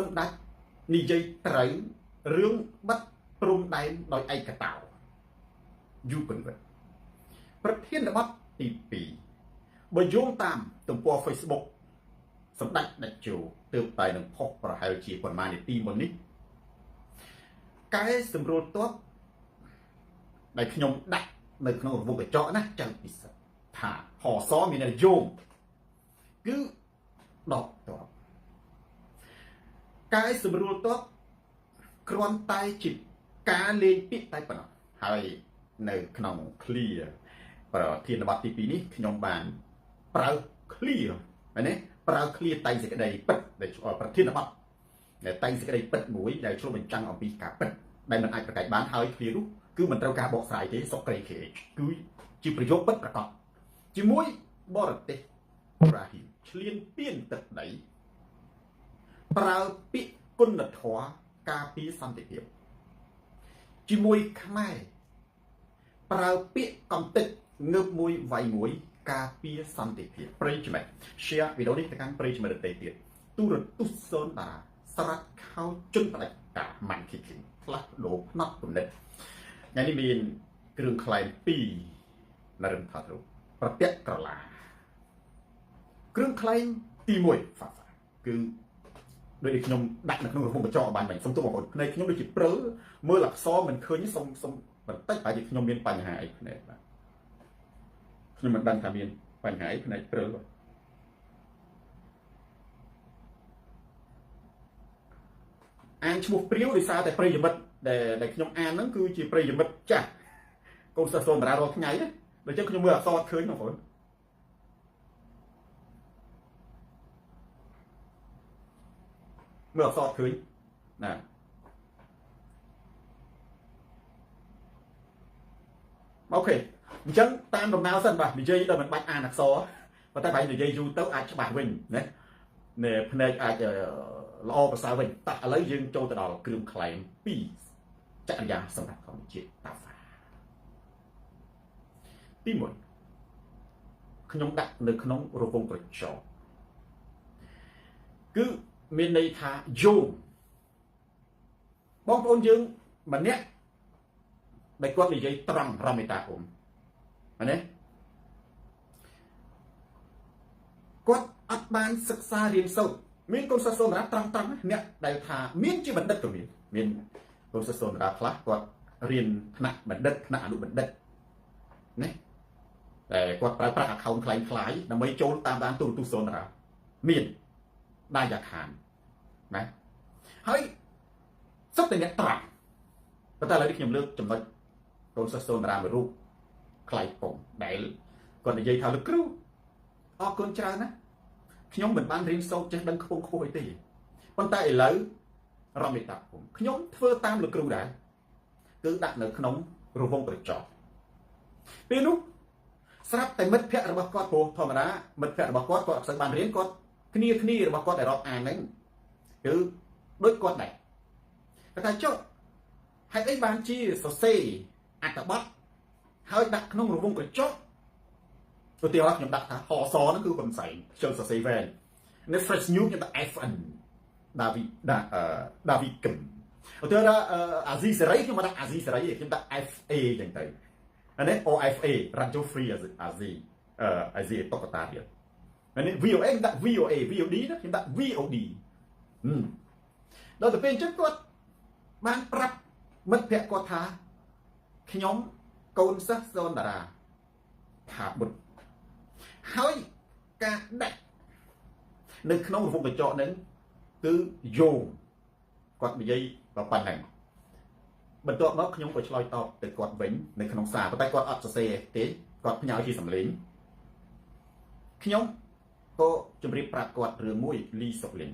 សម្ដេចនិយាយត្រូវរឿងបិទព្រំដែនដោយឯកតោយូរពិតប្រធានបទទី2បើយោងតាមទំព័រ Facebook សម្ដេចដាច់ជោទើបតែនឹងផុសប្រហែលជាប៉ុន្មាននាទីមុននេះកែសម្រួលទ័ពដែលខ្ញុំដាក់នៅក្នុងរង្វង់កញ្ចក់ណាចាំពិសេសថាហសមាននយោងគឺដកទ័ពកែសម្រួលទ័ពគ្រាន់តែជាការលេងពាក្យតែប៉ុណ្ណោះហើយនៅក្នុង clear ប្រធានបទទី2នេះខ្ញុំបានប្រើ clear មែនទេប្រើ clear តែងសេចក្តីពិតដែលប្រធានបទដែលតែងសេចក្តីពិតមួយដែលឆ្លុះបញ្ចាំងអំពីការពិតដែលមិនអាចប្រកែកបានហើយ clear នោះគឺមិនត្រូវការបកស្រាយទេសុកក្រេ KH គឺជាប្រយោគពិតប្រាកដជាមួយបរទេសរាហ៊ីមឆ្លៀនពៀនទឹកដីប្រើពាក្យគុណធម៌ការពារសន្តិភាពជាមួយខ្មែរប្រើពាក្យកំតិចងើបមួយវាយមួយការពារសន្តិភាពប្រិយមិត្ត share វីដេអូនេះទៅកាន់ប្រិយមិត្តដទៃទៀតទូរទស្សន៍សូនតារាស្រាត់ខោជន់ផ្ដាច់ការម៉ាន់គីគីផ្លាស់ប្ដូរផ្នត់គំនិតថ្ងៃនេះមានគ្រឿងក្លែង2នៅរឹងថតរូបប្រតិកក្រឡាគ្រឿងក្លែងទី1គឺដោយខ្ញុំដាក់នៅក្នុងរង្វង់កញ្ចក់បានបាញ់សុំទោសបងប្អូនភ្នែកខ្ញុំដូចជាព្រើមើលអក្សរមិនឃើញសុំបន្តិចប្រហែលជាខ្ញុំមានបញ្ហាអីភ្នែកបាទខ្ញុំមិនដឹងថាមានបញ្ហាអីភ្នែកព្រើបាទអានឈ្មោះព្រាវដោយសារតែប្រិយមិត្តដែលខ្ញុំអានហ្នឹងគឺជាប្រិយមិត្តចាស់កូនសិស្សសូនតារារាល់ថ្ងៃណាដូច្នេះខ្ញុំមើលអក្សរឃើញបងប្អូនមើលអក្សរឃើញណាអូខេអញ្ចឹងតាមដំណើរសិនបាទនិយាយដល់មិនបាច់អានអក្សរប៉ុន្តែបើនិយាយយូរទៅអាចច្បាស់វិញណាភ្នែកអាចល្អប្រសើរវិញតោះឥឡូវយើងចូលទៅដល់គ្រឿងក្លែង2ចក្រិយាសម្រាប់កម្ពុជាតាហ្វាទី1ខ្ញុំដាក់នៅក្នុងរង្វង់កញ្ចក់គឺមានន័យថាយោងបងប្អូនយើងម្នាក់ដែលគាត់និយាយត្រង់រមេតាអ៊ុំណាគាត់អត់បានសិក្សារៀនសូត្រមានកូនសិស្សសូនតារាត្រង់អ្នកដែលថាមានជាបណ្ឌិតក៏មានកូនសិស្សសូនតារាខ្លះគាត់រៀនថ្នាក់បណ្ឌិតថ្នាក់អនុបណ្ឌិតណាតែគាត់ប្រើប្រាស់ account คล้ายៗដើម្បីចូលតាមដានទូរទស្សន៍សូនតារាមានដាយ៉ាខានណាហើយសុទ្ធតែអ្នកត្រង់ប៉ុន្តែឥឡូវនេះខ្ញុំលើកចំណុចកូនសិស្សសូនតារាមួយរូបខ្លាយពងដែលគាត់និយាយថាលោកគ្រូអរគុណច្រើនណាខ្ញុំមិនបានរៀនសូត្រចេះដឹងខ្ពង់ខ្ពស់អីទេប៉ុន្តែឥឡូវរមេតាខ្ញុំធ្វើតាមលោកគ្រូដែរគឺដាក់នៅក្នុងរង្វង់កញ្ចក់ពេលនោះស្រាប់តែមិត្តភ័ក្តិរបស់គាត់ព្រោះធម្មតាមិត្តភ័ក្តិរបស់គាត់អត់សូវបានរៀនគាត់គ្នារបស់គាត់ដែលរាប់អានហ្នឹងគឺដូចគាត់ដែរគាត់ថាចុះហេតុអីបានជាសរសេរអត្ថបទហើយដាក់ក្នុងរង្វង់កញ្ចក់ឧទាហរណ៍ខ្ញុំដាក់ថាហសហ្នឹងគឺកំសែងខ្ញុំសរសេរវែងនៅ fresh news ខ្ញុំដាក់ FN ដាវីកឹមឧទាហរណ៍អាស៊ីសេរីខ្ញុំមកដាក់អាស៊ីសេរីខ្ញុំដាក់ FA ចឹងទៅអានេះ OFA Radio Free អាស៊ីតុកតាទៀតអានេះ VOA ខ្ញុំដាក់ VOA VOD ណាខ្ញុំដាក់ VOD ដល់ទៅពេលអញ្ចឹងគាត់បានប្រាប់មិត្តភក្តិគាត់ថាខ្ញុំកូនសិស្សសូនតារាថាបុត្រហើយការដាក់នៅក្នុងរង្វង់កញ្ចក់ហ្នឹងគឺយោងគាត់និយាយប៉ុណ្ណឹងបន្ទាប់មកខ្ញុំក៏ឆ្លើយតបទៅគាត់វិញនៅក្នុងសារប៉ុន្តែគាត់អត់សរសេរទេគាត់ផ្ញើជាសំឡេងខ្ញុំក៏ជម្រាបប្រាប់គាត់រឿងមួយលីសុកលីន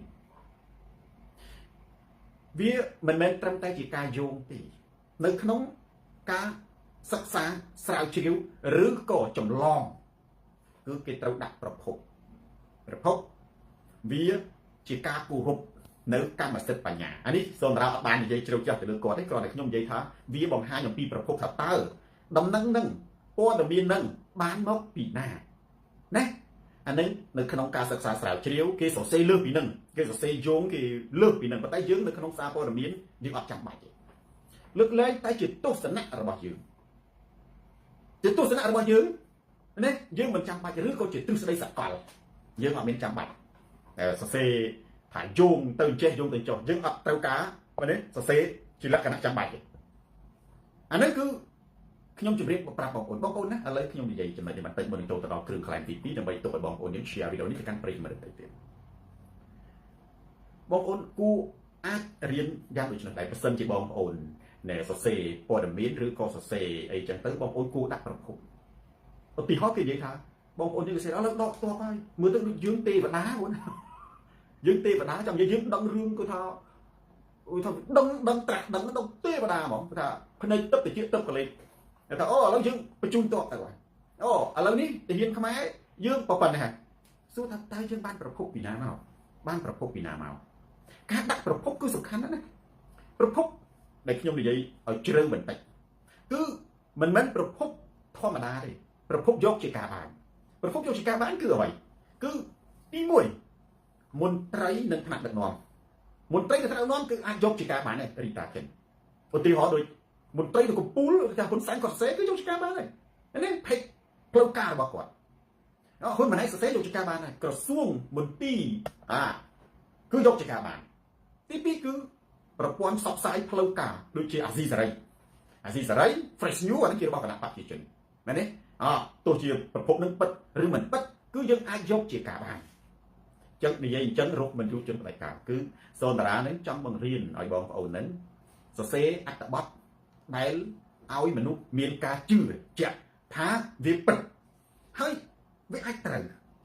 វាមិនមែនត្រឹមតែជាការយោងទេនៅក្នុងការសិក្សាស្រាវជ្រាវឬក៏ចម្លងគឺគេត្រូវដាក់ប្រភពវាជាការគោរពនៅកម្មសិទ្ធិបញ្ញាអានេះសូនតារាអត់បាននិយាយជ្រៅជ្រះទៅលើគាត់ទេគ្រាន់តែខ្ញុំនិយាយថាវាបង្ហាញអំពីប្រភពថាតើដំណឹងនឹងព័ត៌មាននឹងបានមកពីណាណា អានេះនៅក្នុងការសិក្សាស្រាវជ្រាវគេសរសេរលើសពីនឹងគេសរសេរយោងគេលើសពីនឹងប៉ុន្តែយើងនៅក្នុងសារព័ត៌មានយើងអត់ចាំបាច់ទេលើកលែងតែជាទស្សនៈរបស់យើងជាទស្សនៈរបស់យើងណាយើងមិនចាំបាច់ឬក៏ជាទ្រឹស្ដីសកលយើងអត់មានចាំបាច់សរសេរថាយោងទៅចេះយោងទៅចុះយើងអត់ត្រូវការបាទនេះសរសេរជាលក្ខណៈចាំបាច់ទេអានេះគឺខ្ញុំជម្រាបប្រាប់បងប្អូនណាឥឡូវខ្ញុំនិយាយចំណុចនេះបន្តិចមុននឹងចូលទៅដល់គ្រឿងខ្លែងទី2ដើម្បីទុកឲ្យបងប្អូនយើង share វីដេអូនេះទៅកាន់ប្រិយមិត្តដទៃទៀតបងប្អូនគួរអាចរៀនយ៉ាងដូចនេះដែរបើសិនជាបងប្អូនណែសរសេរព័ត៌មានឬក៏សរសេរអីចឹងទៅបងប្អូនគួរដាក់ប្រភពឧទាហរណ៍គេនិយាយថាបងប្អូនយើងសរសេរឥឡូវដកទ័ពហើយមើលទៅដូចយើងទេវតាហ្នឹងយើងទេវតាចាំនិយាយយើងដឹងរឿងគឺថាដឹងត្រាស់ដឹងទេវតាហ្មងថាភ្នែកទឹកតិចទឹកកលេសតែអូឥឡូវយើងបញ្ជូនទ័ពទៅហើយអូឥឡូវនេះទាហានខ្មែរយើងប៉ុណ្ណេះសួរថាតើយើងបានប្រភពពីណាមកបានប្រភពពីណាមកការដាក់ប្រភពគឺសំខាន់ណាស់ណាប្រភពដែលខ្ញុំនិយាយឲ្យជ្រៅបន្តិចគឺមិនមែនប្រភពធម្មតាទេប្រភពយកជាការបានប្រភពយកជាការបានគឺអ្វីគឺទី1មន្ត្រីនិងថ្នាក់ដឹកនាំមន្ត្រីនិងថ្នាក់ដឹកនាំគឺអាចយកជាការបានដែររីតាចិនឧទាហរណ៍ដូចមន្ត្រីនៅកំពូលថាហ៊ុនសែនគាត់សរសេរគឺយកជាការបានដែរនេះភេកផ្លូវការរបស់គាត់ហ៊ុនម៉ាណែតសរសេរយកជាការបានដែរក្រសួងមន្ទីរគឺយកជាការបានទី2គឺប្រព័ន្ធផ្សព្វផ្សាយផ្លូវការដូចជាអាស៊ីសេរី Fresh News អានេះជារបស់គណៈបព្វជិជនមែនទេទោះជាប្រភពនឹងពិតឬមិនពិតគឺយើងអាចយកជាការបានចឹងនិយាយអញ្ចឹងរកមិនយុជនផ្ដាច់ការគឺសូនតារានឹងចង់បង្រៀនឲ្យបងប្អូននឹងសរសេរអត្ថបទដែលឲ្យមនុស្សមានការជឿជាក់ថាវាពិតហើយវាអាចត្រូវ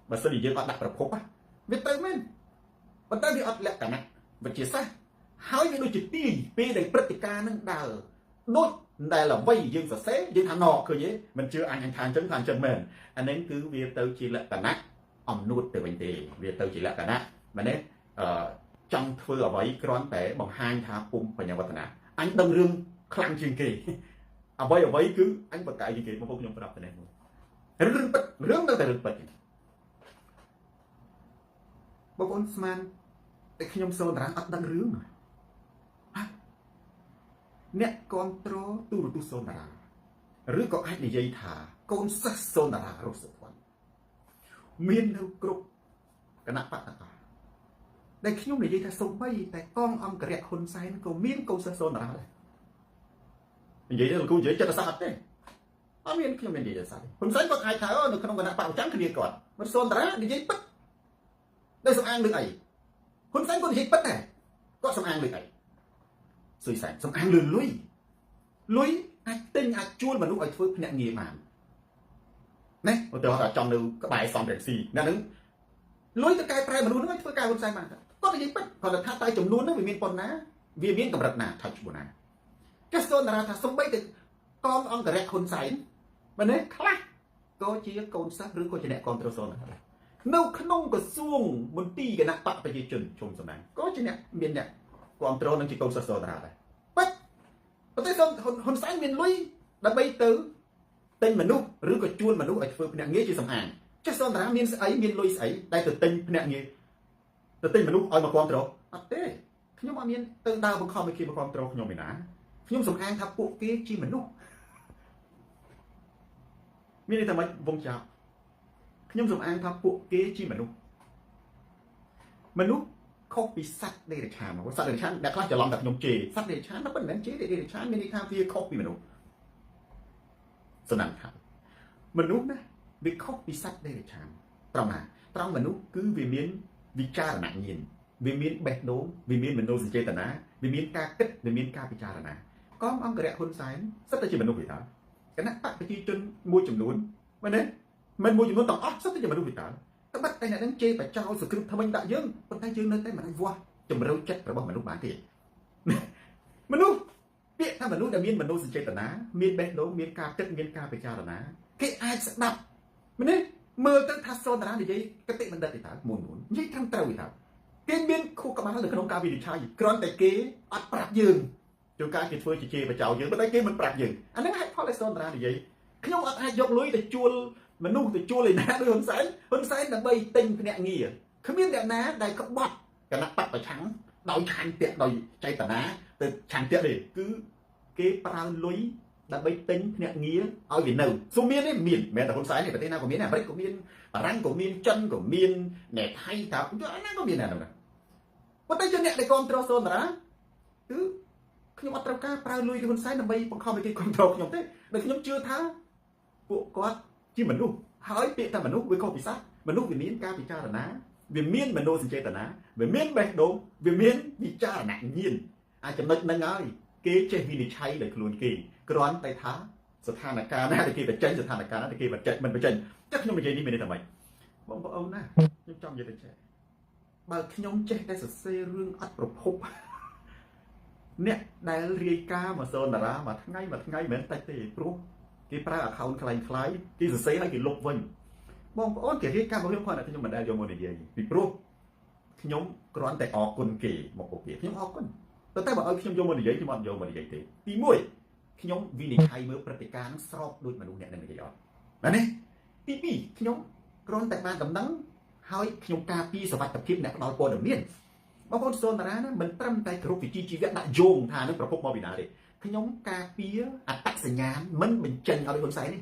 បើសិនជាយើងអត់ដាក់ប្រភពវាត្រូវមែនប៉ុន្តែវាអត់លក្ខណៈវិទ្យាសាស្ត្រហើយវាដូចជាទីពេលដែលព្រឹត្តិការណ៍នឹងដើរដូចដែលអ្វីយើងសរសេរយើងថាណឃើញទេមិនជឿអញថាអញ្ចឹងមែនអានេះគឺវាទៅជាលក្ខណៈអំនួតទៅវិញទេវាទៅជាលក្ខណៈមែនទេចង់ធ្វើអ្វីគ្រាន់តែបង្ហាញថាពុំបញ្ញាវឌ្ឍនាអញដឹងរឿងខ្លាំងជាងគេអ្វីគឺអញបកកាយជាងគេបងប្អូនខ្ញុំប្រាប់តែនេះរឿងពិតរឿងនៅតែរឿងពិតបងប្អូនស្មានតែខ្ញុំសូនតារាអត់ដឹងរឿងអ្នកគ្រប់គ្រងទូរទស្សន៍សូនតារាឬក៏អាចនិយាយថាកូនសិស្សសូនតារារស់សុភ័ណ្ឌមាននៅគ្រប់គណៈបកតាដែលខ្ញុំនិយាយថាសូម្បីតែកងអង្គរៈហ៊ុនសែនក៏មានកូនសិស្សសូនតារាដែរនិយាយទៅលោកគ្រូនិយាយចិត្តសាស្ត្រទេអត់មានខ្ញុំមាននិយាយសាស្ត្រហ៊ុនសែនគាត់អាចថានៅក្នុងគណៈបកប្រចាំគ្នាគាត់មិនសូនតារានិយាយពិតដោយសំអាងលើអីហ៊ុនសែនគាត់និយាយពិតដែរគាត់សំអាងលើអីសុយសែនសំអាងលុយអាចទិញអាចជួលមនុស្សឲ្យធ្វើភ្នាក់ងារបានណាឧទាហរណ៍ថាចង់នៅក្បែរសំរងស៊ីអ្នកនឹងលុយទៅកែប្រែមនុស្សហ្នឹងឲ្យធ្វើការហ៊ុនសែនបានគាត់និយាយពិតគាត់ថាតែចំនួនហ្នឹងវាមានប៉ុណ្ណាវាមានកម្រិតណាថាឈ្មោះណាគេសូនតារាថាសំបីទៅកងអង្គរៈហ៊ុនសែនមែនទេខ្លះក៏ជាកូនសិស្សឬក៏ជាអ្នកគ្រប់គ្រងសូនដែរនៅក្នុងក្រសួងមន្ទីរគណៈបកប្រជាជនជុំសំណាងក៏ជាអ្នកមានអ្នកគ្រប់គ្រងនឹងជាកូនសិស្សសូនតារាដែរប៉ុន្តែហ៊ុនសែនមានលុយដើម្បីទៅទិញមនុស្សឬក៏ជួលមនុស្សឲ្យធ្វើភ្នាក់ងារជាសំអាងចេះសូនតារាមានស្អីមានលុយស្អីដែលទៅទិញភ្នាក់ងារទៅទិញមនុស្សឲ្យមកគ្រប់គ្រងអត់ទេខ្ញុំអត់មានទៅដើរបង្ខំឲ្យគេមកគ្រប់គ្រងខ្ញុំឯណាខ្ញុំសំអាងថាពួកគេជាមនុស្សមានន័យថាម៉េចវងចោលខ្ញុំសំអាងថាពួកគេជាមនុស្សខុសពីសត្វដេរឆានសត្វដេរឆានអ្នកខ្លះច្រឡំថាខ្ញុំជេរសត្វដេរឆានមិនមែនជេរដេរឆានមានន័យថាវាខុសពីមនុស្សសំណាងថាមនុស្សណាវាខុសពីសត្វដេរឆានត្រង់ណាត្រង់មនុស្សគឺវាមានវិចារណញ្ញាណវាមានបេះដូងវាមានមនោសញ្ចេតនាវាមានការគិតវាមានការពិចារណាកងអង្គរៈហ៊ុនសែនសិតតែជាមនុស្សវិតាគណៈបកប្រជាជនមួយចំនួនមែនទេមិនមួយចំនួនទាំងអស់សិតតែជាមនុស្សវិតាតែបាត់តែអ្នកនឹងជេរបចោលសង្គ្រឹះថ្មិញដាក់យើងប៉ុន្តែយើងនៅតែមិនអាចវាស់ជំរឿចិត្តរបស់មនុស្សបានទេមនុស្សពាក្យថាមនុស្សដែលមានមនោសញ្ចេតនាមានបេះដូងមានការគិតមានការពិចារណាគេអាចស្ដាប់មែនទេមើលទៅថាសូនតារានិយាយកតិបណ្ឌិតទេតើមុននិយាយត្រឹមត្រូវទេតើគេមានខួរក្បាលនៅក្នុងការវិនិច្ឆ័យគ្រាន់តែគេអត់ប្រាប់យើងជួនកាលគេធ្វើជាជេរបចោលយើងប៉ុន្តែគេមិនប្រាប់យើងអាហ្នឹងហេតុផលដែលសូនតារានិយាយខ្ញុំអត់អាចយកលុយទៅជួល មនុស្សទៅជួលឯណាដោយហ៊ុនសែនដើម្បីទិញភ្នាក់ងារគ្មានអ្នកណាដែលក្បត់គណៈបកប្រឆាំងដោយឆន្ទៈដោយចេតនាទៅឆន្ទៈទេគឺគេប្រើលុយដើម្បីទិញភ្នាក់ងារឲ្យវានៅសុំមានទេមានមិនមែនតែហ៊ុនសែនទេប្រទេសណាក៏មានដែរអាមេរិកក៏មានបារាំងក៏មានចិនក៏មានអ្នកថៃតើអាណាក៏មានដែរហ្នឹងប៉ុន្តែជាអ្នកដែលគ្រប់គ្រងសូនតារាគឺខ្ញុំអត់ត្រូវការប្រើលុយហ៊ុនសែនដើម្បីបង្ខំឲ្យគេគ្រប់គ្រងខ្ញុំទេដោយខ្ញុំជឿថាពួកគាត់ជាមនុស្សហើយពាក្យថាមនុស្សវាខុសពីសត្វមនុស្សវាមានការពិចារណាវាមានមនោសញ្ចេតនាវាមានបេះដូងវាមានវិចារណញ្ញាណអាចចំណុចហ្នឹងហើយគេចេះវិនិច្ឆ័យដោយខ្លួនគេគ្រាន់តែថាស្ថានភាពណាដែលគេបញ្ចេញស្ថានភាពណាដែលគេបញ្ចេញមិនបញ្ចេញតែខ្ញុំនិយាយនេះមានន័យថាម៉េចបងប្អូនណាខ្ញុំចង់និយាយទៅចេះបើខ្ញុំចេះតែសរសេររឿងអត់ប្រភពអ្នកដែលរាយការណ៍មកសូនតារាមួយថ្ងៃមិនមែនតិចទេព្រោះគេប្រើ account ខ្លាំងគេសរសេរឲ្យគេលុបវិញបងប្អូនគេរាយការណ៍មកខ្ញុំគាត់ថាខ្ញុំមិនដែលយកមកនិយាយពីព្រោះខ្ញុំគ្រាន់តែអរគុណគេមកពួកគេខ្ញុំអរគុណតែបើឲ្យខ្ញុំយកមកនិយាយខ្ញុំអត់យកមកនិយាយទេទី1ខ្ញុំវិនិច្ឆ័យមើលព្រឹត្តិការណ៍ស្របដូចមនុស្សអ្នកនឹងនិយាយអត់ណានេះទី2ខ្ញុំគ្រាន់តែបានដំណឹងហើយខ្ញុំការពារសុវត្ថិភាពអ្នកផ្ដល់ព័ត៌មានបងប្អូនសូនតារាណាមិនត្រឹមតែគ្រប់វិជ្ជាជីវៈដាក់យោងថានឹងប្រភពមកពីណាទេខ្ញុំការពារអត្តសញ្ញាណមិនបញ្ចេញឲ្យហ៊ុនសែននេះ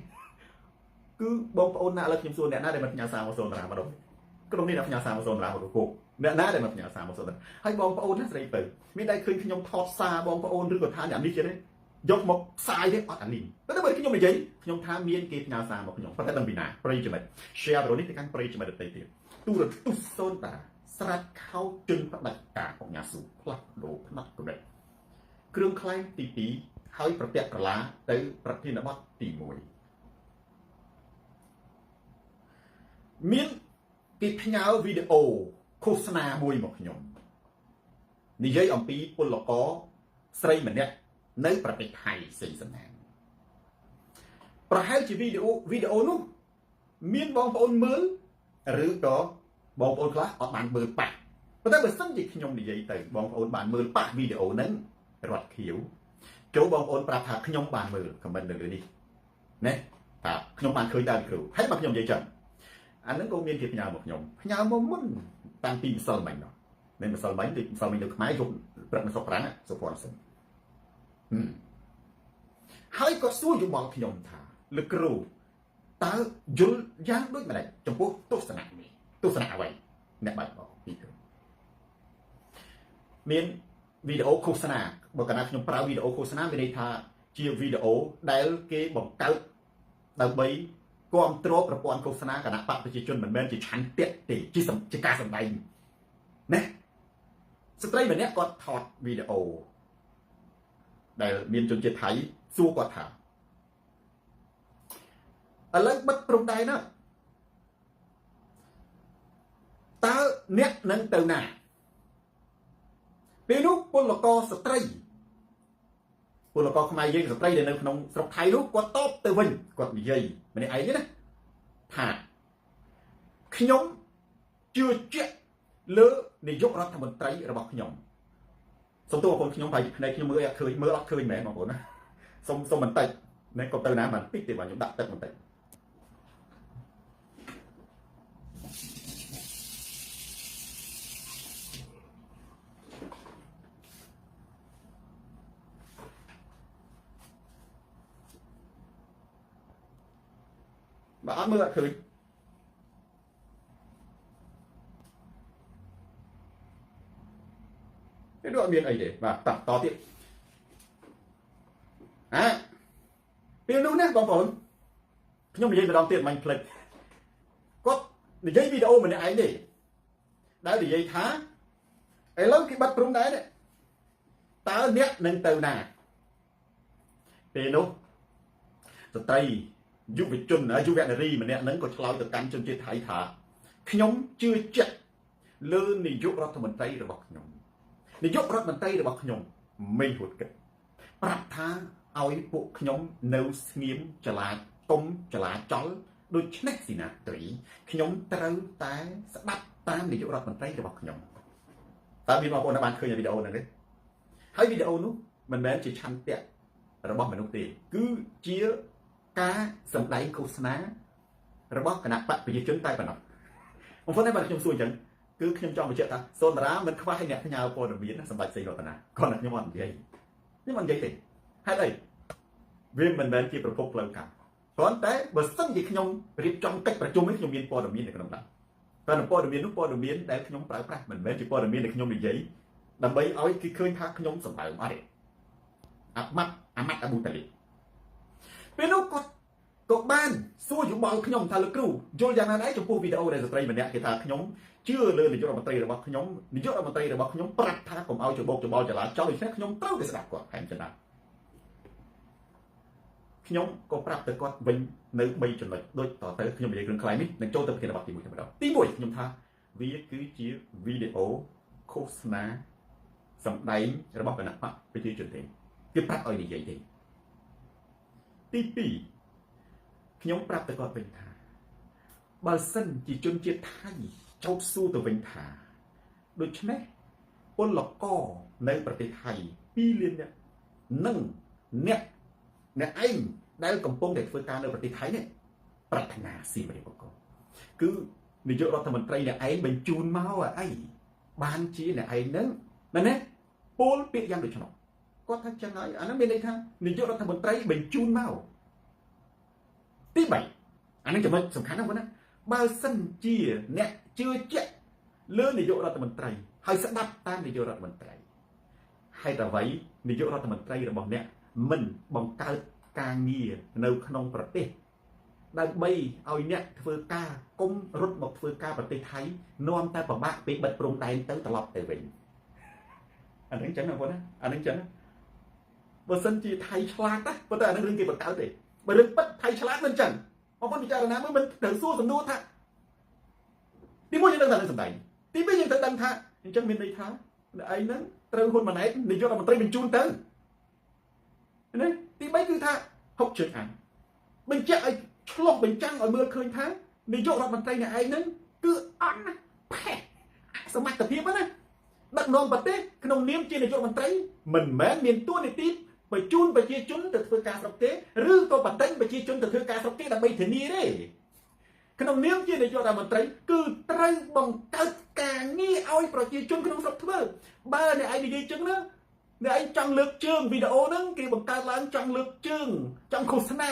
គឺបងប្អូនណាឥឡូវខ្ញុំសួរអ្នកណាដែលមកផ្ញើសារមកសូនតារាម្ដងក្រុមនេះអ្នកផ្ញើសារមកសូនតារាមកគោកអ្នកណាដែលមកផ្ញើសារមកសូនតារាហើយបងប្អូនណាស្រីទៅមានតែឃើញខ្ញុំថតសារបងប្អូនឬក៏ថាអ្នកនេះទៀតទេយកមកផ្សាយទេអត់អាលីងតែបើខ្ញុំនិយាយខ្ញុំថាមានគេផ្ញើសារមកខ្ញុំប៉ុន្តែដឹងពីណាប្រិយចំណិត share វីដេអូនេះទៅកាន់ប្រិយចំណិតដទៃទៀតទូរទស្សន៍សូនតារាស្រាច់ខោជន់ផ្ដាច់ការកញ្ញាស៊ូផ្លាស់ប្ដូរផ្នែកកម្រិតគ្រឿងខ្លែងទី2ហើយប្រតិប្រឡាទៅប្រធានបទទី1មានគេផ្ញើវីដេអូឃោសនាមួយមកខ្ញុំនិយាយអំពីពលករស្រីម្នាក់នៅប្រទេសថៃសេងសំណាងប្រហែលជាវីដេអូនោះមានបងប្អូនមើលឬក៏បងប្អូនខ្លះអត់បានមើលប៉ះប៉ុន្តែបើសិនជាខ្ញុំនិយាយទៅបងប្អូនបានមើលប៉ះវីដេអូហ្នឹងរត់ខៀវចូលបងប្អូនប្រាប់ថាខ្ញុំបានមើលខមមិននៅលើនេះណាថាខ្ញុំបានឃើញតាមគ្រូហើយបើខ្ញុំនិយាយចឹងអាហ្នឹងក៏មានគេផ្ញើមកខ្ញុំផ្ញើមកមុនតាំងពីម្សិលមិញនោះមិនម្សិលមិញគឺម្សិលមិញនៅខ្មែរយប់ព្រឹកនៅសុកប្រាំងសុភ័ណ្ឌសិនហើយក៏សួរយោបល់ខ្ញុំថាលោកគ្រូតើយល់យ៉ាងដូចម្ដេចចំពោះទស្សនៈនេះទស្សនៈអ្វីអ្នកបាច់បោកពីគ្រូមានវីដេអូឃោសនាបើកាលណាខ្ញុំប្រើវីដេអូឃោសនាមានន័យថាជាវីដេអូដែលគេបង្កើតដើម្បីគ្រប់គ្រងប្រព័ន្ធឃោសនាគណៈបកប្រជាជនមិនមែនជាឆន្ទៈទេជាការសម្ដែងណាស្ត្រីម្នាក់គាត់ថតវីដេអូដែលមានជនជាតិថៃសួរគាត់ថាឥឡូវបិទព្រំដែនណាតើអ្នកនឹងទៅណាពេលនោះពលករស្ត្រីពលករខ្មែរយើងស្ត្រីដែលនៅក្នុងស្រុកថៃនោះគាត់តបទៅវិញគាត់និយាយម្នាក់ឯងទេណាថាខ្ញុំជឿជាក់លើនាយករដ្ឋមន្ត្រីរបស់ខ្ញុំសូមទោសបងប្អូនខ្ញុំប្រហែលជាភ្នែកខ្ញុំមើលអត់ឃើញមែនបងប្អូនណាសូមបន្តិចនេះក៏ទៅណាបន្តិចទេបាទខ្ញុំដាក់ទឹកបន្តិចបើអត់មើលអត់ឃើញវាដូចអត់មានអីទេបាទតទៀតពេលនោះណាបងប្អូនខ្ញុំនិយាយម្ដងទៀតមិនភ្លេចគាត់និយាយវីដេអូម្នាក់ឯងទេដែលនិយាយថាឥឡូវគេបាត់ព្រំដែរតើអ្នកនឹងទៅណាពេលនោះស្ត្រីយុវជនយុវនារីម្នាក់ហ្នឹងក៏ឆ្លើយទៅកាន់ជនជាតិថៃថាខ្ញុំជឿជាក់លើនាយករដ្ឋមន្ត្រីរបស់ខ្ញុំនាយករដ្ឋមន្ត្រីរបស់ខ្ញុំមិនហួតគិតប្រាប់ថាឲ្យពួកខ្ញុំនៅស្ងៀមចលាកុំចលាចលដូច្នេះស៊ីណាត្រីខ្ញុំត្រូវតែស្ដាប់តាមនាយករដ្ឋមន្ត្រីរបស់ខ្ញុំតើមានបងប្អូនបានឃើញវីដេអូហ្នឹងទេហើយវីដេអូនោះមិនមែនជាឆន្ទៈរបស់មនុស្សទេគឺជាការសម្ដែងឃោសនា របស់គណៈបកប្រជាជនតែប៉ុណ្ណោះបងប្អូនឯងបាទខ្ញុំសួរអញ្ចឹងគឺខ្ញុំចង់បញ្ជាក់ថាសូនតារាមិនខ្វះអ្នកផ្ញើព័ត៌មានសម្ដេចសីរតនាគាត់ខ្ញុំអត់និយាយទេហេតុអីវាមិនមែនជាប្រភពផ្លូវការគ្រាន់តែបើសិនជាខ្ញុំរៀបចំកិច្ចប្រជុំនេះខ្ញុំមានព័ត៌មាននៅក្នុងនោះតែព័ត៌មាននោះព័ត៌មានដែលខ្ញុំប្រើប្រាស់មិនមែនជាព័ត៌មានដែលខ្ញុំនិយាយដើម្បីឲ្យគេឃើញថាខ្ញុំសម្បើមអត់ទេអាម៉ាត់អាប៊ូតាលីពេលនោះគាត់ក៏បានសួរយោបល់ខ្ញុំថាលោកគ្រូយល់យ៉ាងណាដែរចំពោះវីដេអូដែលស្ត្រីម្នាក់គេថាខ្ញុំជឿលើនាយករដ្ឋមន្ត្រីរបស់ខ្ញុំនាយករដ្ឋមន្ត្រីរបស់ខ្ញុំប្រាប់ថាកុំឲ្យច្បោកច្បល់ចលាចលដូច្នេះខ្ញុំត្រូវតែស្ដាប់គាត់ហើយចឹងណាខ្ញុំក៏ប្រាប់ទៅគាត់វិញនៅ3ចំណុចដូចតទៅខ្ញុំនិយាយគ្រឿងខ្លាំងនេះនឹងចូលទៅប្រធានបទទី1តែម្ដងទី1ខ្ញុំថាវាគឺជាវីដេអូឃោសនាសម្ដែងរបស់គណៈបកប្រជាជនទេគេប្រាប់ឲ្យនិយាយទេទី2ខ្ញុំប្រាប់ទៅគាត់វិញថាបើសិនជាជនជាតិថៃចោទសួរទៅវិញថាដូច្នេះពលករនៅប្រទេសថៃ2លាននាក់និងអ្នកឯងដែលកំពុងតែធ្វើការនៅប្រទេសថៃនេះប្រាថ្នាស៊ីមរិបកគឺនាយករដ្ឋមន្ត្រីអ្នកឯងបញ្ជូនមកអីបានជាអ្នកឯងនឹងមែនទេពលពាក្យយ៉ាងដូច្នោះគាត់ថាចឹងហើយអានោះមានន័យថានាយករដ្ឋមន្ត្រីបញ្ជូនមកទី3អានេះចំណុចសំខាន់ណាស់បងណាបើសិនជាអ្នកជឿជាក់លើនាយករដ្ឋមន្ត្រីហើយស្ដាប់តាមនាយករដ្ឋមន្ត្រីហេតុអ្វីនាយករដ្ឋមន្ត្រីរបស់អ្នកមិនបង្កើតការងារនៅក្នុងប្រទេសដើម្បីឲ្យអ្នកធ្វើការគុំរត់មកធ្វើការប្រទេសថៃនាំតែពិបាកពេលបិទព្រំដែនទៅត្រឡប់ទៅវិញអានេះចឹងណាបងណាអានេះចឹងបើសិនជាថៃឆ្លាតណាប៉ុន្តែអានេះរឿងគេបង្កើតទេបើរឿងពិតថៃឆ្លាតមិនចឹងបងប្អូនពិចារណាមើលមិនត្រូវសួរសំណួរថាទី1យើងដឹងថានឹងសម្ដែងទី2យើងត្រូវដឹងថាអញ្ចឹងមានន័យថាអ្នកឯងហ្នឹងត្រូវហ៊ុនម៉ាណែតនាយករដ្ឋមន្ត្រីបញ្ជូនទៅណាទី3គឺថាហុកជើងអានបញ្ជាក់ឲ្យឆ្លុះបញ្ចាំងឲ្យមើលឃើញថានាយករដ្ឋមន្ត្រីអ្នកឯងហ្នឹងគឺអត់ណាផេះសមត្ថភាពណាដឹកនាំប្រទេសក្នុងនាមជានាយករដ្ឋមន្ត្រីមិនមែនមានតួនាទីបញ្ជូនប្រជាជនទៅធ្វើការស្រុកទេឬក៏បណ្ដេញប្រជាជនទៅធ្វើការស្រុកទេដើម្បីធានាទេក្នុងនាមជានាយករដ្ឋមន្ត្រីគឺត្រូវបង្កើតការងារឲ្យប្រជាជនក្នុងស្រុកធ្វើបើអ្នកឯងនិយាយចឹងណាអ្នកឯងចង់លើកជើងវីដេអូហ្នឹងគេបង្កើតឡើងចង់លើកជើងចង់ឃោសនា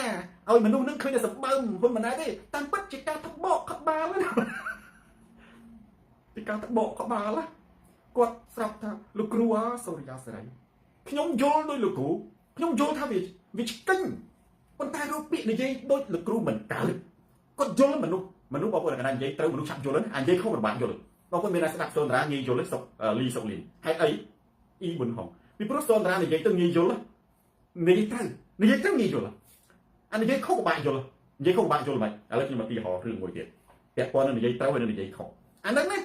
ឲ្យមនុស្សហ្នឹងឃើញតែសម្បើមហ៊ុនម៉ាណែតទេតាមពិតជាការត្បកក្បាលណាជាការត្បកក្បាលណាគាត់ស្រាប់ថាលោកគ្រូសូរិយាសេរីខ្ញុំយល់ដោយលោកគ្រូខ្ញុំយល់ថាវាឆ្កេញប៉ុន្តែរូបពាក្យនិយាយដូចលោកគ្រូមិនកើតគាត់យល់មនុស្សបងប្អូនកណ្ដាលនិយាយត្រូវមនុស្សឆាប់យល់ណាអានិយាយខុសមិនបានយល់បងប្អូនមានតែស្ដាប់សូនតារាងាយយល់ទេសុកលីសុកលីហេតុអីអ៊ីប៊ុនហុងពីព្រោះសូនតារានិយាយទៅងាយយល់និយាយទៅងាយយល់អានិយាយខុសពិបាកយល់និយាយខុសពិបាកយល់មិនឥឡូវខ្ញុំមកទីហោរឿងមួយទៀតពាក់ព័ន្ធនឹងនិយាយត្រូវហើយនឹងនិយាយខុសអាហ្នឹងណា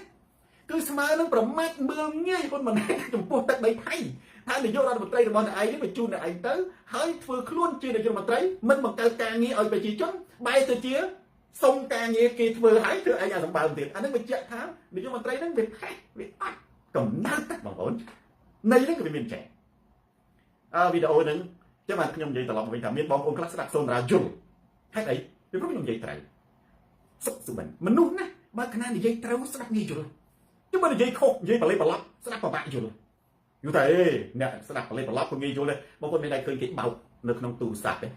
គឺស្មើនឹងប្រមាថមើលងាយហ៊ុនម៉ាណែតចំពោះទឹកដីថៃថានាយករដ្ឋមន្ត្រីរបស់អ្នកឯងនេះបញ្ជូនអ្នកឯងទៅហើយធ្វើខ្លួនជានាយករដ្ឋមន្ត្រីមិនបង្កើតការងារឲ្យប្រជាជនបែរទៅជាសុំការងារគេធ្វើឲ្យធ្វើឯងអាសម្បើមទៀតអានេះបញ្ជាក់ថានាយករដ្ឋមន្ត្រីហ្នឹងវាផេះវាអត់កំណត់បងប្អូននៃនេះគឺវាមានចែកវីដេអូហ្នឹងចាំបានខ្ញុំនិយាយត្រឡប់មកវិញថាមានបងប្អូនខ្លះស្ដាប់សូនរាយល់ហេតុអីពីព្រោះខ្ញុំនិយាយត្រូវសុខសុបិនមនុស្សណាបើខណៈនិយាយត្រូវស្ដាប់ងាយយល់chứ mà dây khô dây bà lấy bà lắp sẽ đắp vào bạn rồi như thế nè sẽ đắp bà lấy bà lắp con nghi vô đây bông con bên đây khơi cái bao được nông tù sạch đấy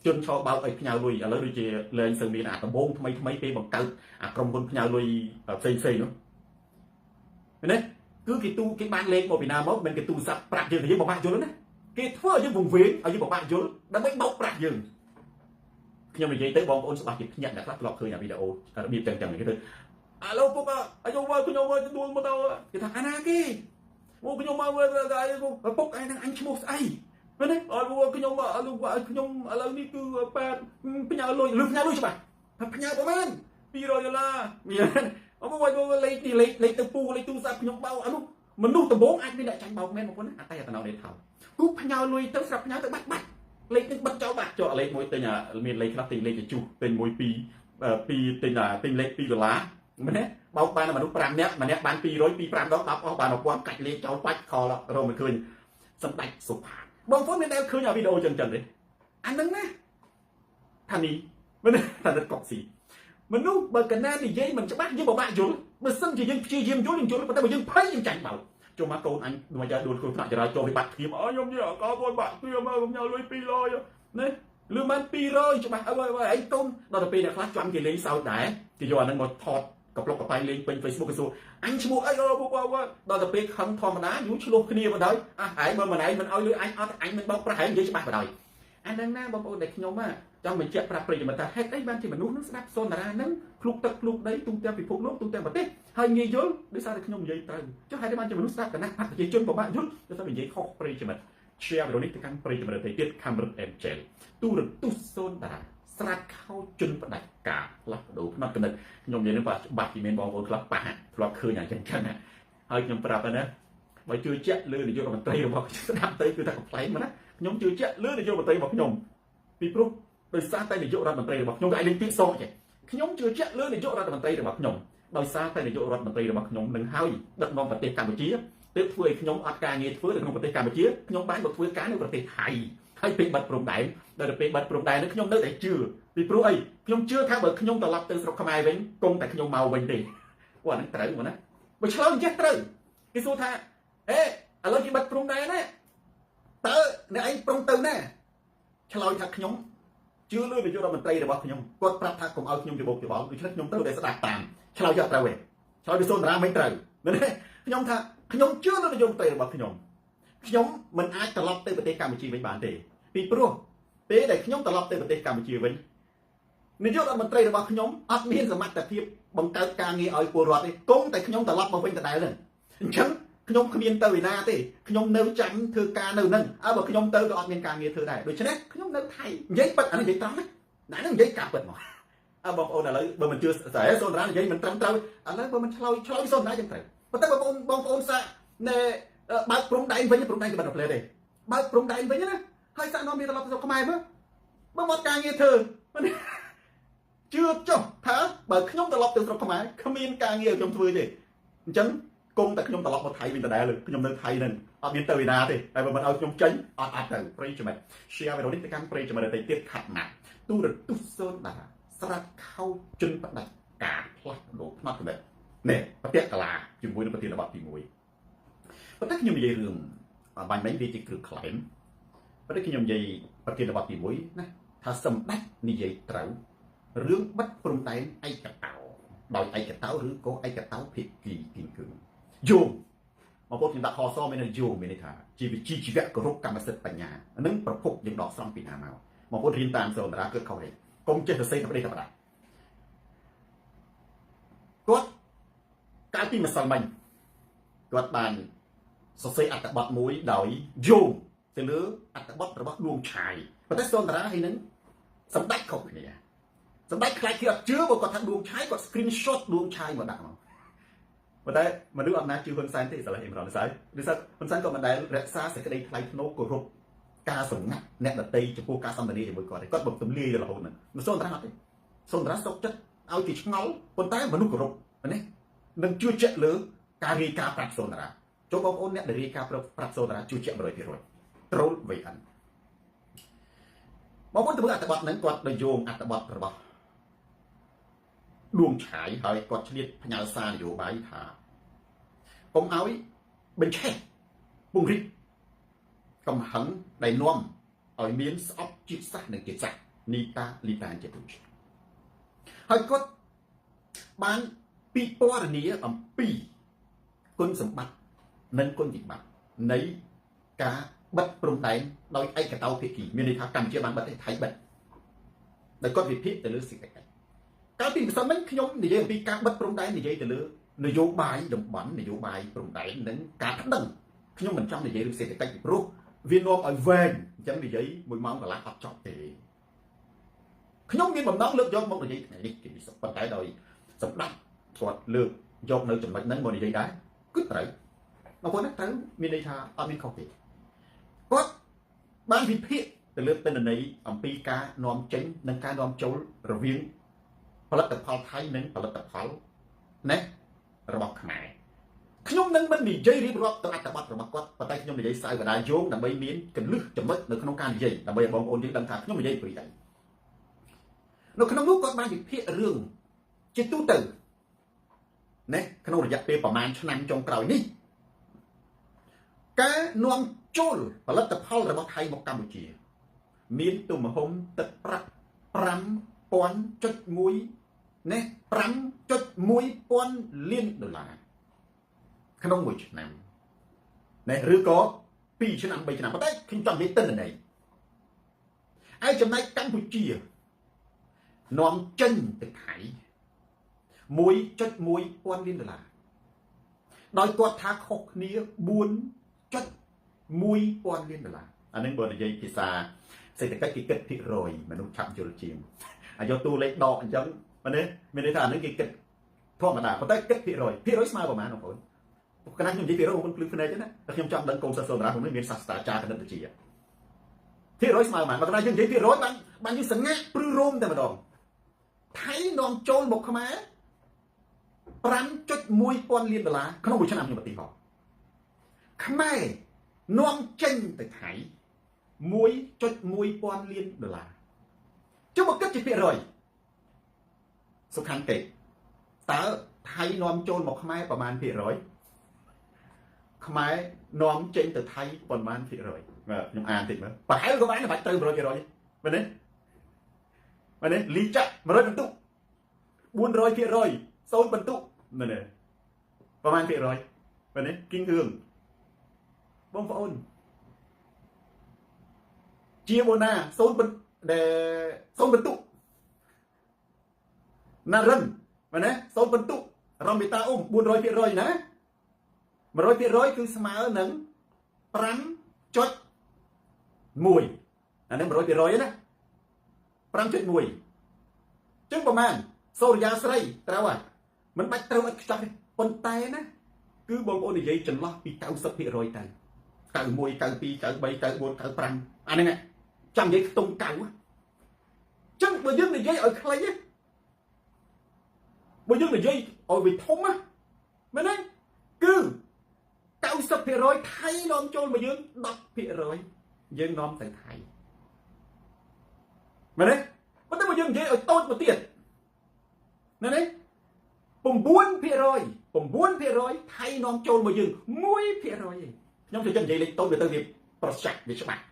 chân cho bao ấy nhau lui ở lớn đi lên sân miền tầm bốn mấy cái bằng cân trong con nhau lui xây nữa đấy cứ cái ban lên một Việt Nam mốt bên cái tù sạch bạc dừng thì với một bạn vô đấy cái thua ở dưới vùng viễn ở dưới một bạn vô đã mấy bốc bạc dừng nhưng mà dây tới bông ôn sẽ bạc nhận là lắp lọt khơi nhà video biết chẳng cái thứ alo puk ayoខ្ញុំមកដួលមកទៅគេថាអាណាគេមកខ្ញុំមកពុកឯហ្នឹងអញឈ្មោះស្អីមែនទេអត់ខ្ញុំខ្ញុំឥឡូវនេះគឺប៉ាផ្ញើលុយឬផ្ញើលុយច្បាស់ថាផ្ញើប្រហែល$200មានអមកលេខនេះលេខទៅពូលេខទូរស័ព្ទខ្ញុំបោកអានោះមនុស្សដំបងអាចមានអ្នកចាញ់បោកមែនបងប្អូនអត់តែតំណនេះថោគូផ្ញើលុយទៅស្រាប់ផ្ញើទៅបាត់លេខនេះបិទចោលបាត់ចុះលេខមួយទិញមានលេខខ្លះទិញលេខជុះទិញ1 2ទិញលេខ$2មែនទេបោកបានមនុស្ស5នាក់ម្នាក់បាន200 2 5ដង10អស់បាន1000កាច់លេខចោលបាច់ខលរមមិនឃើញសម្ដេចសុផាតបងប្អូនមានដែលឃើញវីដេអូចឹងទេអាហ្នឹងណាថានេះ មិនថាទៅកុកស៊ីមនុស្សបើកណានិយាយមិនច្បាស់យើងពិបាកយល់បើសិនជាយើងព្យាយាមយល់យើងយល់ប៉ុន្តែបើយើងភ័យយើងចាញ់បោកចូលមកកូនអញមកយកដួលខ្លួនថ្នាក់ចរាចរណ៍វិបត្តិធៀបអើខ្ញុំនិយាយអកកូនបាក់ធៀបមកខ្ញុំញ៉ៅលុយ200ណាលឺបាន200ច្បាស់អើអីកូនដល់ទៅពេលអ្នកខ្លះចាំគេលេងសើចដែរគេយកអាហ្នឹងមកថតកប្លុកកប៉ៃលេងពេញ Facebook គេសួរអញឈ្មោះអីដល់ទៅពេលខឹងធម្មតាយូរឆ្លោះគ្នាបណ្ដោយអះហែងមើលម្ដាយមិនឲ្យលុយអញអត់អញមិនបោកប្រាស់ហែងនិយាយច្បាស់បណ្ដោយអាហ្នឹងណាបងប្អូនដែលខ្ញុំចង់បញ្ជាក់ប្រាប់ប្រិយមិត្តថាហេតុអីបានជាមនុស្សនឹងស្ដាប់សូនតារាហ្នឹងភ្លុកទឹកភ្លុកដីទូទាំងពិភពលោកទូទាំងប្រទេសហើយងាយយល់ដោយសារតែខ្ញុំនិយាយត្រូវចុះហេតុអីបានជាមនុស្សស្ដាប់កណាស់ប្រជាជនពិបាកយល់ដោយសារនិយាយខុសប្រិយមិត្ត share វីដេអូនេះទៅកាន់ប្រិយមិត្តដទៃទៀត Camera and Gel ទូរទស្សន៍សូនតារាស្រាត់ខោជន់ផ្ដាច់ការផ្លាស់ប្ដូរផ្នត់គំនិតខ្ញុំនិយាយនឹងបាត់ពីមានបងប្អូនខ្លះប៉ះធ្លាប់ឃើញអញ្ចឹងណាហើយខ្ញុំប្រាប់ណាបើជឿជាក់លើនាយករដ្ឋមន្ត្រីរបស់ស្ដាប់ទៅគឺថាកំ pl ែងមកណាខ្ញុំជឿជាក់លើនាយករដ្ឋមន្ត្រីរបស់ខ្ញុំពីព្រោះដោយសារតែនាយករដ្ឋមន្ត្រីរបស់ខ្ញុំក៏អាចលេងពាក្យសចេះខ្ញុំជឿជាក់លើនាយករដ្ឋមន្ត្រីរបស់ខ្ញុំដោយសារតែនាយករដ្ឋមន្ត្រីរបស់ខ្ញុំនឹងហើយដឹកនាំប្រទេសកម្ពុជាទើបធ្វើឲ្យខ្ញុំអត់ការងារធ្វើនៅក្នុងប្រទេសកម្ពុជាខ្ញុំបានមកធ្វើការនៅប្រទេសថៃហើយពេលបាត់ព្រំដែនដល់ទៅពេលបាត់ព្រំដែននេះខ្ញុំនៅតែជឿពីព្រោះអីខ្ញុំជឿថាបើខ្ញុំត្រឡប់ទៅស្រុកខ្មែរវិញគង់តែខ្ញុំមកវិញទេអូអាហ្នឹងត្រូវមកណាបើឆ្លើយចេះត្រូវគេសួរថាអេឥឡូវគេបាត់ព្រំដែនណាតើអ្នកឯងប្រុងទៅណាឆ្លើយថាខ្ញុំជឿលើនាយករដ្ឋមន្ត្រីរបស់ខ្ញុំគាត់ប្រាប់ថាកុំឲ្យខ្ញុំច្បោកច្បល់ដូច្នេះខ្ញុំត្រូវតែស្ដាប់តាមឆ្លើយយកត្រូវទេឆ្លើយពីសូនតារាមិនត្រូវខ្ញុំថាខ្ញុំជឿលើនាយករដ្ឋមន្ត្រីរបស់ខ្ញុំមិនអាចត្រឡប់ទៅប្រទេសកម្ពុជាវិញបានទេពីព្រោះពេលដែលខ្ញុំត្រឡប់ទៅប្រទេសកម្ពុជាវិញនាយករដ្ឋមន្ត្រីរបស់ខ្ញុំអត់មានសមត្ថភាពបង្កើតការងារឲ្យពលរដ្ឋទេគង់តែខ្ញុំត្រឡប់មកវិញដដែលហ្នឹងអញ្ចឹងខ្ញុំគ្មានទៅឯណាទេខ្ញុំនៅចាំធ្វើការនៅហ្នឹងបើខ្ញុំទៅក៏អត់មានការងារធ្វើដែរដូច្នេះខ្ញុំនៅថៃនិយាយពិតអានេះនិយាយត្រង់ណាហ្នឹងនិយាយការពិតមកបងប្អូនឥឡូវបើមិនជឿតែសូនតារានិយាយមិនត្រឹមត្រូវឥឡូវបើមិនឆ្លើយសូនតារាចឹងត្រូវប៉ុន្តែបងប្អូនសាក់ណែបើកព្រំដែនវិញព្រំដែនក៏មិនផ្លែទេបើកព្រំដែនវិញណាហើយសាក់នាំមានត្រឡប់ទៅស្រុកខ្មែរមើលបើមកការងារធ្វើជឿចុះថាបើខ្ញុំត្រឡប់ទៅស្រុកខ្មែរគ្មានការងារឲ្យខ្ញុំធ្វើទេអញ្ចឹងគង់តែខ្ញុំត្រឡប់មកថៃវិញដដែលខ្ញុំនៅថៃហ្នឹងអត់មានទៅឯណាទេតែបើមិនឲ្យខ្ញុំចេញអត់ទៅប្រិយមិត្ត share វីដេអូនេះទៅកាន់ប្រិយមិត្តដទៃទៀតខាត់ណាស់ទូរទស្សន៍សូនតារាស្រាត់ខោជន់ផ្ដាច់ការផ្លាស់ប្ដូរផ្នត់គំនិតនេះប្រតិកលាជាមួយនឹងប្រធានបទទី1ប៉ុន្តែខ្ញុំនិយាយរឿងបាញ់មិញវាជាគ្រឿងក្លែងប៉ុន្តែខ្ញុំនិយាយប្រធានបទទី1ណាថាសម្ដេចនិយាយត្រូវរឿងបិទព្រំដែនឯកតោដោយឯកតោឬក៏ឯកតោភាគីគីង្គឹងយោងបងប្អូនខ្ញុំដាក់ខសមានន័យយោងមានន័យថាជីវៈគោរពកម្មសិទ្ធិបញ្ញានឹងប្រភពយើងដកស្រង់ពីណាមកបងប្អូនរៀនតាមសូនតារាគឺខុសទេកុំចេះទៅសេតែប្រទេសតែប្រដាគាត់កាលពីម្សិលមិញគាត់បានសរសេរអត្ថបទមួយដោយយោងទៅលើអត្ថបទរបស់ដួងឆាយប៉ុន្តែសូនតារាហើយនឹងសម្ដេចខុសគ្នាសម្ដេចខ្លាចគេអត់ជឿបើគាត់ថាដួងឆាយគាត់ screenshot ដួងឆាយមកដាក់មកប៉ុន្តែមនុស្សអត់ណាជឿហ៊ុនសែនទេស្លេះអ៊ីមរ៉ានសៃដូចថាហ៊ុនសែនក៏មិនដែលរក្សាសេចក្តីថ្លៃថ្នូរគោរពការសម្ងាត់អ្នកដតីចំពោះការសន្ទនាជាមួយគាត់គាត់បំទម្លាយរហូតហ្នឹងមិនសូនតារាអត់ទេសូនតារាសុកចិត្តឲ្យគេឆ្ងល់ប៉ុន្តែមនុស្សគោរពនេះនឹងជឿជាក់លើការរាយការណ៍ប្រាប់សូនតារាចូលបងប្អូនអ្នកដែលរាយការណ៍ប្រាប់សូនតារាជឿជាក់ 100% troll VN បងប្អូនទៅមើលអត្ថបទហ្នឹងគាត់ដោយយោងអត្ថបទរបស់ដួងឆាយហើយគាត់ឆ្លៀតផ្ញើសារនយោបាយថាកុំឲ្យបញ្ឆេះពង្រីកកំហឹងដែលនាំឲ្យមានស្អប់ជាតិសាសន៍និងជាតិសាសន៍នីតាលីតាជាទូហើយគាត់បានពិពណ៌នាអំពីគុណសម្បត្តិនិងគុណវិបត្តិនៃការបិទព្រំដែនដោយឯកតោភាគីមានន័យថាកម្ពុជាបានបិទថៃបិទដោយគាត់វិភាគទៅលើសេដ្ឋកិច្ចកាលពីម្សិលមិញខ្ញុំនិយាយអំពីការបិទព្រំដែននិយាយទៅលើនយោបាយតំបន់នយោបាយព្រំដែននិងការប្តឹងខ្ញុំមិនចង់និយាយរឿងសេដ្ឋកិច្ចពីព្រោះវានាំឲ្យវែងអញ្ចឹងនិយាយ1ម៉ោងកន្លះអត់ចប់ទេខ្ញុំមានបំណងលើកយកមកនិយាយថ្ងៃនេះគេពិសេសប៉ុន្តែដោយសម្ដេចគាត់លើកយកនៅចំណុចហ្នឹងមកនិយាយដែរគឺត្រូវបងប្អូនត្រូវមានន័យថាអត់មានខុសទេគាត់បានវិភាគទៅលើទិន្នន័យអំពីការនាំចេញនិងការនាំចូលរវាងផលិតផលថៃនិងផលិតផលណារបស់ខ្មែរខ្ញុំនឹងមិននិយាយរៀបរាប់ទៅអត្ថបទរបស់គាត់ប៉ុន្តែខ្ញុំនិយាយស្អៅកដាយោងដើម្បីមានកលឹះចំណុចនៅក្នុងការនិយាយដើម្បីឲ្យបងប្អូនយើងដឹងថាខ្ញុំនិយាយពីអី នៅក្នុងនោះគាត់បានវិភាគរឿងជាទូទៅណាក្នុងរយៈពេលប្រហែលឆ្នាំចុងក្រោយនេះការនាំចូលផលិតផលរបស់ថៃមកកម្ពុជាមានទំហំទឹកប្រាក់ 5.1 ណា 5.1 លានដុល្លារក្នុងមួយឆ្នាំណាឬក៏2ឆ្នាំ3ឆ្នាំប៉ុន្តែខ្ញុំចង់និយាយទិន្នន័យហើយចំណែកកម្ពុជានាំចេញទៅថៃ 1.1 ពាន់លានដុល្លារដោយគាត់ថាខុសគ្នា 4.1 ពាន់លានដុល្លារអានេះបើនិយាយភាសាសេដ្ឋកិច្ចគេគិតភាគរយមនុស្សឆាប់យល់ជាងអាយកតួលេខដកអញ្ចឹងមែនទេមានន័យថាអានេះគេគិតធម្មតាប៉ុន្តែគិតភាគរយស្មើប្រហែលបងប្អូនគណៈខ្ញុំនិយាយភាគរយបងប្អូនភ្លឺភ្នែកទេណាតែខ្ញុំចង់ដឹងកូនសិស្សសូនតារាខ្ញុំនេះមានសាស្ត្រាចារ្យគណិតវិទ្យាភាគរយស្មើប្រហែលបើគណៈយើងនិយាយភាគរយបានយើងសង្ហាព្រឺរោមតែម្ដងថៃនាំចូលមកខ្មែរ 5.1 ពាន់លានដុល្លារក្នុងមួយឆ្នាំខ្ញុំឧទាហរណ៍ខ្មែរនាំចេញទៅថៃ 1.1 ពាន់លានដុល្លារចុះមកគិតជាភាគរយសុខន្តិតើថៃនាំចូលមកខ្មែរប្រមាណភាគរយខ្មែរនាំចេញទៅថៃប្រមាណភាគរយបាទខ្ញុំអានតិចមើលប្រហែលក៏បានតែបាច់ត្រូវ 100% មែនទេលីចាក់ 100 បន្ទុក 400% សូន្យបន្ទុកមែនទេប្រហែលភាគរយមែនទេគីងគ្រឿងបងប្អូនជាបូណាសូន្យបន្ទុកណារិនមែនទេសូន្យបន្ទុករំបេតាអ៊ុំ 400% ណា 100% គឺស្មើនឹង 5.1 អានេះ 100% ណា 5.1 ចឹងប្រហែលសូរិយាស្រីត្រូវហ่ะមិនបាច់ត្រូវអត់ខ្ចោះទេប៉ុន្តែណាគឺបងប្អូននិយាយចន្លោះពី 90% ទៅ 91 92 93 94 95 អានេះចាំនិយាយខ្ទង់កៅចឹងបើយើងនិយាយឲ្យខ្លីបើយើងនិយាយឲ្យវាធំណាមែនទេគឺ 90% ថៃនាំចូលមកយើង 10% យើងនាំទៅថៃមែនទេប៉ុន្តែបើយើងនិយាយឲ្យតូចមកទៀតណានេះ 9% ថៃនាំចូលមកយើង 1% ខ្ញុំទៅនិយាយលេខតូចវាទៅវាប្រឆាំងវាច្បាស់ 1%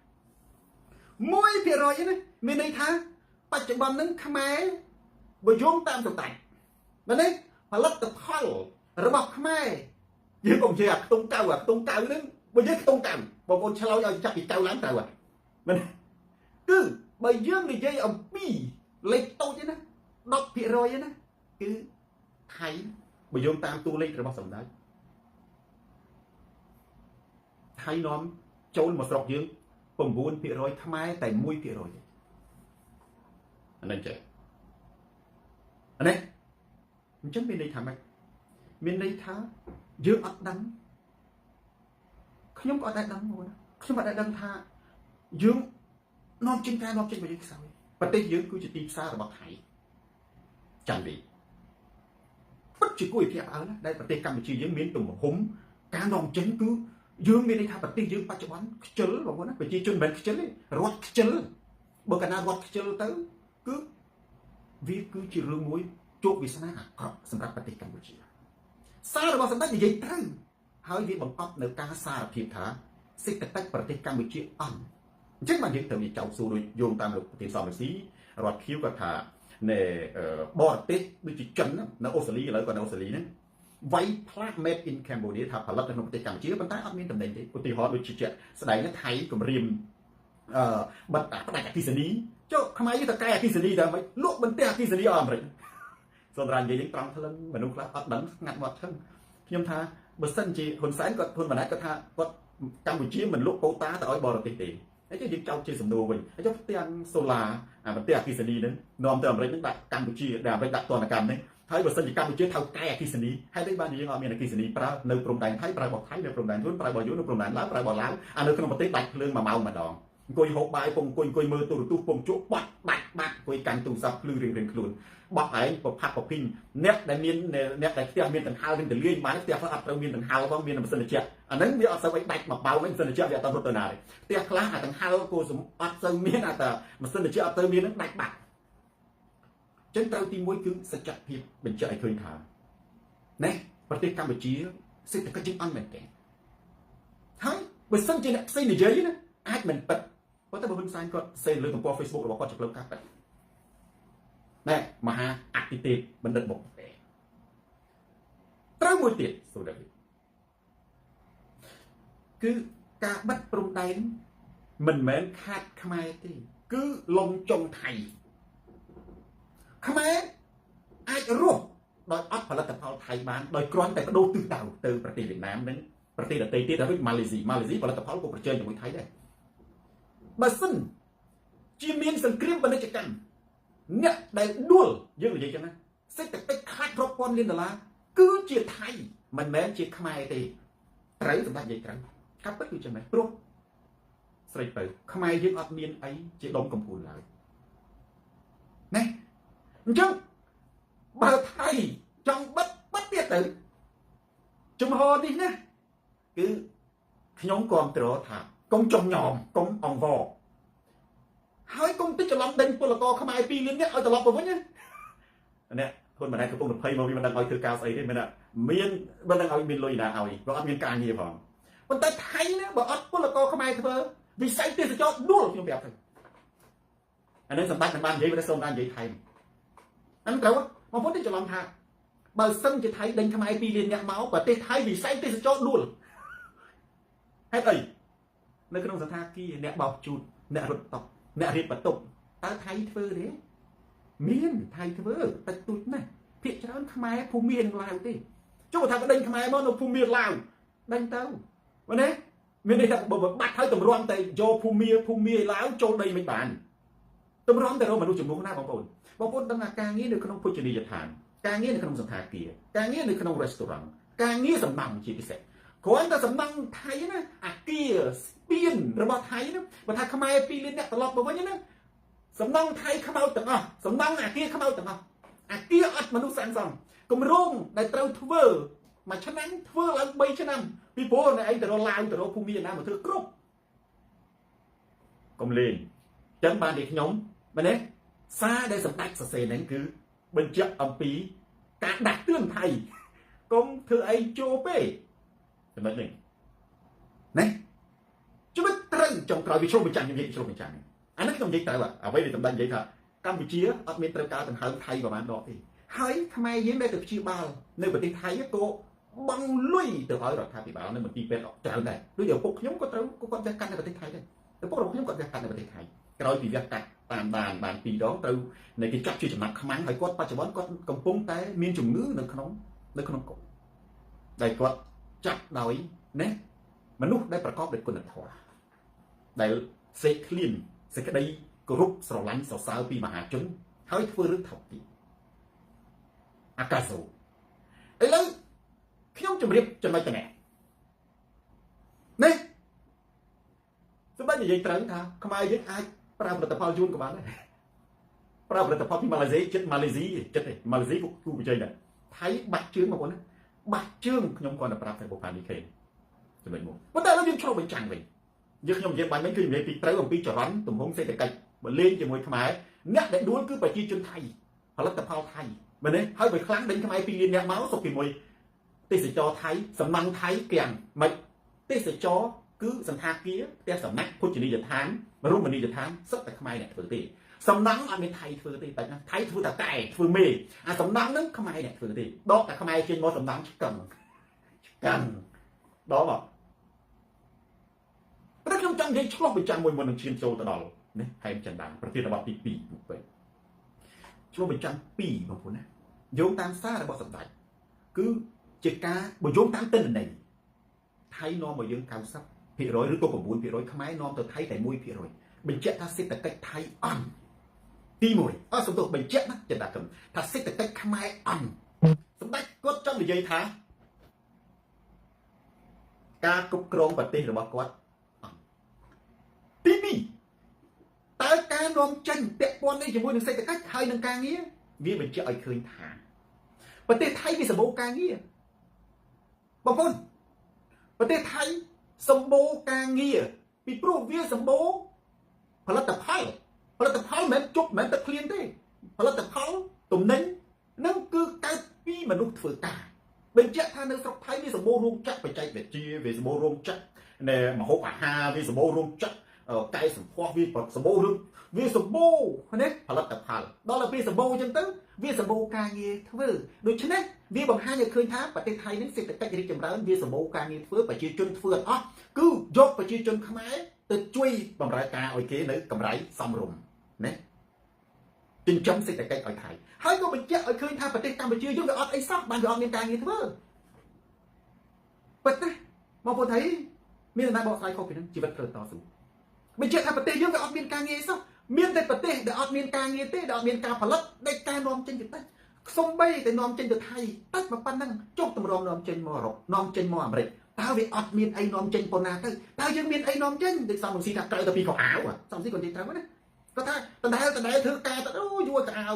ណាមានន័យថាបច្ចុប្បន្នហ្នឹងខ្មែរបើយោងតាមសម្ដេចមែនទេផលិតផលរបស់ខ្មែរយើងកុំនិយាយអាខ្ទង់កៅហ្នឹងបើយើងខ្ទង់កៅបងប្អូនឆ្លោយឲ្យចាប់ពីកៅឡើងត្រូវហ่ะមែនគឺបើយើងនិយាយអំពីលេខតូចទេណា 10% ណាគឺថៃបើយោងតាមតួលេខរបស់សម្ដេចថៃនាំចូលមកស្រុកយើង 9% ខ្មែរតែ 1% អានេះចេះអានេះអញ្ចឹងមានន័យថាម៉េចមានន័យថាយើងអត់ដឹងខ្ញុំក៏អត់ដែរដឹងមកណាខ្ញុំអត់ដែរដឹងថាយើងនាំចេញមកយើងខ្សោយប្រទេសយើងគឺជាទីផ្សាររបស់ថៃចាំទីពិតជាគួរឲ្យភ្ញាក់ផ្អើលណាដែលប្រទេសកម្ពុជាយើងមានទំហំការនាំចេញគឺយើងមានន័យថាប្រទេសយើងបច្ចុប្បន្នខ្ជិលបងប្អូនណាប្រជាជនមិនមែនខ្ជិលទេរត់ខ្ជិលបើកាលណារត់ខ្ជិលទៅគឺវាគឺជារឿងមួយជោគវាសនាអាក្រក់សម្រាប់ប្រទេសកម្ពុជាសាររបស់សម្ដេចនិយាយត្រូវហើយវាបង្កប់នៅការសារភាពថាសេដ្ឋកិច្ចប្រទេសកម្ពុជាអន់អញ្ចឹងបានយើងត្រូវនិយាយចោលសួរដូចយោងតាមលោកប្រធានសំរងស៊ីរដ្ឋខៀវគាត់ថានៅបរទេសដូចជាចិននៅអូស្ត្រាលីឥឡូវក៏នៅអូស្ត្រាលីហ្នឹងវាយផ្លាស់ made in Cambodia ថាផលិតនៅក្នុងប្រទេសកម្ពុជាប៉ុន្តែអត់មានតំណែងទេឧទាហរណ៍ដូចជាស្ដែងថៃគម្រាមបិទផ្ដាច់អគិសនីចុះខ្មែរយើងទៅកែអគិសនីទៅមិនលក់បន្ទះអគិសនីអអាមេរិកសូមរានិយាយយើងត្រង់ថ្លឹងមនុស្សខ្លះអត់ដឹងស្ងាត់មាត់ថឹងខ្ញុំថាបើសិនជាហ៊ុនសែនគាត់ហ៊ុនម៉ាណែតគាត់ថាគាត់កម្ពុជាមិនលក់កូតាទៅឲ្យបរទេសទេហើយយើងចោទជាសំណួរវិញហើយចុះផ្ទាំងសូឡាបន្ទះអគិសនីហ្នឹងនាំទៅអាមេរិកហ្នឹងដាក់កម្ពុជាដែលអាមេរិកដាក់ទណ្ឌកម្មហ្នឹងហើយបើសិនជាកម្ពុជាថៅកែអគិសនីហើយដូចបានយើងអត់មានអគិសនីប្រើនៅព្រំដែនថៃប្រើរបស់ថៃនៅព្រំដែនយួនប្រើរបស់យួននៅព្រំដែនឡាវប្រើរបស់ឡាវអានៅក្នុងប្រទេសដាច់ភ្លើង1ម៉ោងម្ដងអង្គុយហូបបាយពងអង្គុយមើលទូរទស្សន៍ពងជក់បាត់អង្គុយកាន់ទូរស័ព្ទភ្លឺរៀងខ្លួនបោះឯងប្រផាត់ប្រភីងអ្នកដែលផ្ទះមានដង្ហើមនឹងទលាយបានផ្ទះខ្លះអត់ត្រូវមានដង្ហើមផងមានម៉ាស៊ីនត្រជាក់អាហ្នឹងវាអត់សូវឲ្យដាច់មកបោម៉ាស៊ីនត្រជាក់វាអត់ទៅរត់ទៅណាទេផ្ទះខ្លះអាដង្ហើមគោអត់សូវមានអាតែម៉ាស៊ីនត្រជាក់អត់ទៅមាននឹងដាច់បាត់ ចឹងត្រូវទីមួយគឺសច្ចភាពបញ្ជាក់ឲ្យឃើញថាណែប្រទេសកម្ពុជាសេដ្ឋកិច្ចយើងអន់មែនទេហើយបើសិនជាអ្នកផ្សេងនិយាយណាអាចមិនពិតប៉ុន្តែបើហ៊ុនសែនគាត់សេលើទំព័រ Facebook របស់គាត់ជាផ្លូវការពិតណែមហាអតិទេពបណ្ឌិតបុកទេត្រូវមួយទៀតសូដាវីគឺការបិទព្រំដែនមិនមែនខាតខ្មែរទេគឺលំចុងថៃខ្មែរអាចរស់ដោយអត់ផលិតផលថៃបានដោយគ្រាន់តែបដូរទិសដៅទៅប្រទេសវៀតណាមនិងប្រទេសដទៃទៀតដូចម៉ាឡេស៊ីផលិតផលក៏ប្រជែងជាមួយថៃដែរបើសិនជាមានសង្គ្រាមពាណិជ្ជកម្មអ្នកដែលដួលយើងនិយាយចឹងណាសេដ្ឋកិច្ចខាតរាប់ពាន់លានដុល្លារគឺជាថៃមិនមែនជាខ្មែរទេត្រូវសម្រាប់និយាយត្រូវការពិតគឺចឹងដែរព្រោះស្រីទៅខ្មែរយើងអត់មានអីជាដុំកំពូលឡើយណែអញ្ចឹងបើថៃចង់បិទទៀតទៅជំហរនេះណាគឺខ្ញុំគ្រប់គ្រងថាកុំចុះញោមកុំអង្វរហើយកុំតិចច្រឡំដេញពលករខ្មែរ2លាននាក់ឲ្យត្រឡប់ទៅវិញណានេះហ៊ុនម៉ាណែតកំពុង20មកវាមិនដឹងឲ្យធ្វើការស្អីទេមែនទេមានមិនដឹងឲ្យមានលុយណាឲ្យព្រោះអត់មានការងារផងប៉ុន្តែថៃណាបើអត់ពលករខ្មែរធ្វើវិស័យទេសចរដួលខ្ញុំប្រាប់ទៅអានេះសម្បត្តិមិនបាននិយាយតែសូមបាននិយាយថៃហ្នឹងត្រូវបងប្អូនតិចច្រឡំថាបើសិនជាថៃដេញខ្មែរ2លាននាក់មកប្រទេសថៃវិស័យទេសចរដួលហេតុអីនៅក្នុងសន្តាគារអ្នកបោកជូតអ្នករត់តុកអ្នករៀបបន្ទប់តើថៃធ្វើទេមានថៃធ្វើតិចតួចណាស់ភាគច្រើនខ្មែរភូមិមានឡាវទេចុះថាបដិញខ្មែរមកនៅភូមិមានឡាវដេញទៅមែនទេមានន័យថាបើបាត់ហើយតម្រាំតែយកភូមិឡាវចូលដីមិនបានតម្រាំតែរកមនុស្សចំនួនណាបងប្អូនដឹងថាការងារនៅក្នុងភោជនីយដ្ឋានការងារនៅក្នុងសន្តាគារការងារនៅក្នុង restaurant ការងារសំណង់ជាពិសេសគ្រាន់តែសំណង់ថៃណាអាគារស្ពានរបស់ថៃណាបើថាខ្មែរ2លានអ្នកត្រឡប់ទៅវិញណាសំណង់ថៃខ្មៅទាំងអស់សំណង់អាគារខ្មៅទាំងអស់អាគារអត់មនុស្សសាងសង់គម្រោងដែលត្រូវធ្វើមួយឆ្នាំធ្វើឡើង3ឆ្នាំពីព្រោះអ្នកឯងទៅរកឡាវទៅរកភូមិណាមកធ្វើគ្រប់កុំលេងចឹងបានតែខ្ញុំមែនទេសារដែលសម្ដេចសរសេរហ្នឹងគឺបញ្ជាក់អំពីការដាក់ទឿនថៃកុំធ្វើអីជោពេចំណុចនេះណាជួយត្រូវចុងក្រោយវាឆ្លុះបញ្ចាំងខ្ញុំនិយាយឆ្លុះបញ្ចាំងអានេះខ្ញុំនិយាយទៅអ្វីដែលសម្ដេចនិយាយថាកម្ពុជាអត់មានត្រូវការដង្ហើមថៃប្រហែលដងទេហើយខ្មែរយើងដែលទៅព្យាបាលនៅប្រទេសថៃក៏បង់លុយទៅឲ្យរដ្ឋាភិបាលនៅមន្ទីរពេទ្យច្រើនដែរដូចឪពុកខ្ញុំក៏ត្រូវគាត់ចាស់កាត់នៅប្រទេសថៃដែរឪពុករបស់ខ្ញុំគាត់ចាស់កាត់នៅប្រទេសថៃក្រោយពីវះកាត់តាមបាន2ដងត្រូវនៅគេចាប់ជាចំណាត់ខ្មាំងហើយគាត់បច្ចុប្បន្នគាត់កំពុងតែមានជំងឺនៅក្នុងគុកដែលគាត់ចាប់ដោយណាមនុស្សដែលប្រកបដោយគុណធម៌ដែលសេកឃ្លានសេចក្តីគោរពស្រឡាញ់សរសើរពីមហាជនហើយធ្វើរឿងថោកទាបអាកាសូឥឡូវខ្ញុំជម្រាបចំណុចទៅនេះសម្រាប់និយាយត្រូវថាខ្មែរយើងអាចប្រើផលិតផលយួនក៏បានដែរប្រើផលិតផលពីម៉ាឡេស៊ីចិត្តម៉ាឡេស៊ីក៏គូប្រជែងដែរថៃបាក់ជើងបងប្អូនណាបាក់ជើងខ្ញុំគាត់ទៅប្រាប់តែបុផានីខេចំណុចមួយប៉ុន្តែឥឡូវយើងឆ្លុះបញ្ចាំងវិញខ្ញុំនិយាយបាញ់វិញគឺនិយាយពីត្រូវអំពីចរន្តទំហំសេដ្ឋកិច្ចបើលេងជាមួយខ្មែរអ្នកដែលដួលគឺប្រជាជនថៃផលិតផលថៃមែនទេហើយបើខ្លាំងដេញខ្មែរ2លានអ្នកមកសុខជាមួយទេសចរថៃសំណង់ថៃគៀងមិនទេសចរគឺសន្តាគារផ្ទះសំណាក់ភោជនីយដ្ឋានរមណីយដ្ឋានសុទ្ធតែខ្មែរអ្នកធ្វើទេសំណង់អត់មានថៃធ្វើទេតែថៃធ្វើតែកែធ្វើមេអាសំណង់ហ្នឹងខ្មែរអ្នកធ្វើទេដកតែខ្មែរចេញមកសំណង់ឆ្កឹងដកមកព្រោះខ្ញុំចង់និយាយឆ្លោះបញ្ចាំងមួយមុននឹងឈានចូលទៅដល់នេះហែមចន្ទដាប្រធានបទទី2ទៅឆ្លោះបញ្ចាំង2បងប្អូនណាយោងតាមសាររបស់សម្ដេចគឺជាការបើយោងតាមទិន្នន័យថៃនាំមកយើង90%ឬក៏9%ខ្មែរនាំទៅថៃតែ 1% បញ្ជាក់ថាសេដ្ឋកិច្ចថៃអន់ទី1សំទោសបញ្ជាក់ណាចន្ទដាថាសេដ្ឋកិច្ចខ្មែរអន់សម្ដេចគាត់ចង់និយាយថាការគ្រប់គ្រងប្រទេសរបស់គាត់ទី2តើការនាំចេញពាក់ព័ន្ធនេះជាមួយនឹងសេដ្ឋកិច្ចហើយនឹងការងារវាបញ្ជាក់ឲ្យឃើញថាប្រទេសថៃវាសម្បូរការងារបងប្អូនប្រទេសថៃសម្បូរការងារពីព្រោះវាសម្បូរផលិតផលមិនមែនជប់មិនមែនទឹកភ្លៀងទេផលិតផល ទំនិញនឹងគឺកើតពីមនុស្សធ្វើការបញ្ជាក់ថានៅស្រុកថៃវាសម្បូររោងចក្របច្ចេកវិទ្យាវាសម្បូររោងចក្រនៃម្ហូបអាហារវាសម្បូររោងចក្រកែសម្ផស្សវាសម្បូររឿងវាសម្បូរណាផលិតផលដល់ទៅពេលសម្បូរអញ្ចឹងទៅវាសម្បូរការងារធ្វើដូច្នេះវាបង្ហាញឲ្យឃើញថាប្រទេសថៃនេះសេដ្ឋកិច្ចរីកចម្រើនវាសម្បូរការងារធ្វើប្រជាជនធ្វើអត់អស់គឺយកប្រជាជនខ្មែរទៅជួយបម្រើការឲ្យគេនៅកម្រៃសមរម្យណាចិញ្ចឹមសេដ្ឋកិច្ចឲ្យថៃហើយក៏បញ្ជាក់ឲ្យឃើញថាប្រទេសកម្ពុជាយើងវាអត់អីសោះបានវាអត់មានការងារធ្វើប៉ុន្តែបងប្អូនថៃមានអ្នកណាបកស្រាយខុសពីនឹងជីវិតត្រូវតស៊ូបញ្ជាក់ថាប្រទេសយើងវាអត់មានការងារអីសោះមានតែប្រទេសដែលអត់មានការងារទេដែលអត់មានការផលិតដែលការនាំចេញទៅតិចសំបីតែនាំចេញទៅថៃតិចមកប៉ុណ្ណឹងចុះតម្រង់នាំចេញមកអឺរ៉ុបនាំចេញមកអាមេរិកតើវាអត់មានអីនាំចេញប៉ុណ្ណាទៅតើយើងមានអីនាំចេញដូចសំរងស៊ីថាក្រៅទៅពីខោអាវសំស៊ីគាត់និយាយត្រូវណាគាត់ថាដដែលធ្វើការទៅអូយួយកៅអាឧ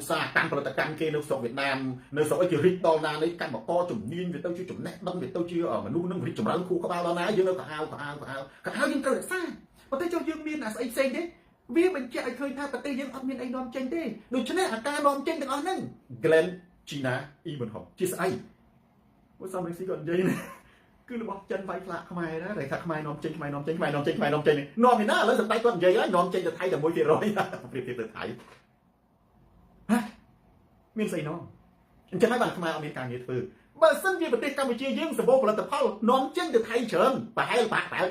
ស្សាហកម្មផលិតកម្មគេនៅស្រុកវៀតណាមនៅស្រុកអីគេរីកដល់ណានេះកម្មករជំនាញវាទៅជាចំណេះដឹងវាទៅជាមនុស្សនឹងរីកចម្រើនខួរក្បាលដល់ណាយើងនៅកៅយើងត្រូវរក្សាប៉ុន្តែចុះយើងមានអាស្អីផ្សេងទេវាបញ្ជាក់ឲ្យឃើញថាប្រទេសយើងអត់មានអីនាំចេញទេដូច្នេះអាការនាំចេញទាំងអស់ហ្នឹង Glenn China Ebenhoff ជាស្អីមួយសំរងស៊ីគាត់និយាយណាគឺរបស់ចិនវាយផ្លាកខ្មែរណាតែថាខ្មែរនាំចេញនាំឯណាឥឡូវសម្ដេចគាត់និយាយហើយនាំចេញទៅថៃតែ 1% ប្រៀបធៀបទៅថៃហ៎មានស្អីនាំអញ្ចឹងហើយបានខ្មែរអត់មានការងារធ្វើបើសិនជាប្រទេសកម្ពុជាយើងសម្បូរផលិតផលនាំចេញទៅថៃច្រើនប្រហែល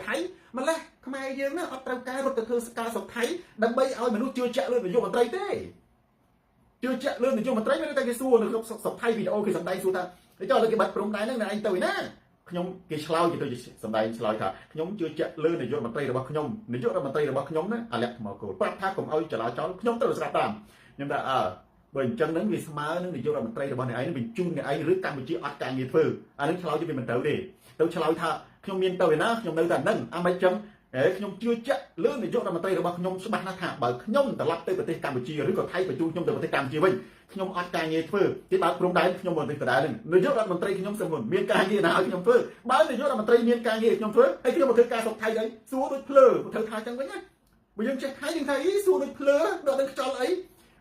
ថៃម្លេះខ្មែរយើងណាអត់ត្រូវការរត់ទៅធ្វើការស្រុកថៃដើម្បីឲ្យមនុស្សជឿជាក់លើនាយករដ្ឋមន្ត្រីទេជឿជាក់លើនាយករដ្ឋមន្ត្រីមិនតែគេសួរនៅក្នុងស្រុកថៃវីដេអូគេសម្ដែងសួរថាចុះឥឡូវគេបាត់ព្រំដែនហ្នឹងឯងទៅឯណាខ្ញុំគេឆ្លើយទៅសម្ដែងឆ្លើយថាខ្ញុំជឿជាក់លើនាយករដ្ឋមន្ត្រីរបស់ខ្ញុំនាយករដ្ឋមន្ត្រីរបស់ខ្ញុំណាអាលក្ខថ្មគោលប្រាប់ថាកុំឲ្យចលាចលខ្ញុំត្រូវស្ដាប់តាមខ្ញុំថាបើអញ្ចឹងហ្នឹងវាស្មើនឹងនាយករដ្ឋមន្ត្រីរបស់អ្នកឯងបញ្ជូនអ្នកឯងឬកម្ពុជាអត់ការងារធ្វើអានឹងឆ្លើយទៅវាមិនត្រូវទេទៅឆ្លើយថាខ្ញុំមានទៅឯណាខ្ញុំនៅតែហ្នឹងអាមិនចឹងខ្ញុំជឿជាក់លើនាយករដ្ឋមន្ត្រីរបស់ខ្ញុំច្បាស់ណាស់ថាបើខ្ញុំត្រឡប់ទៅប្រទេសកម្ពុជាឬក៏ថៃបញ្ជូនខ្ញុំទៅប្រទេសកម្ពុជាវិញខ្ញុំអត់ការងារធ្វើគេបើកព្រំដែនខ្ញុំមកទៅដដែលហ្នឹងនាយករដ្ឋមន្ត្រីខ្ញុំសម្ងន់មានការងារណាឲ្យខ្ញុំធ្វើបើនាយករដ្ឋមន្ត្រីមានការងារខ្ញុំធ្វើហើយខ្ញុំមកធ្វើការស្រុកថៃទៅសួរដូចភ្លើធ្វើថាចឹងវិញណាបើយើងចេះថៃយើងថាសួរដូចភ្លើដល់នឹងខ្យល់អី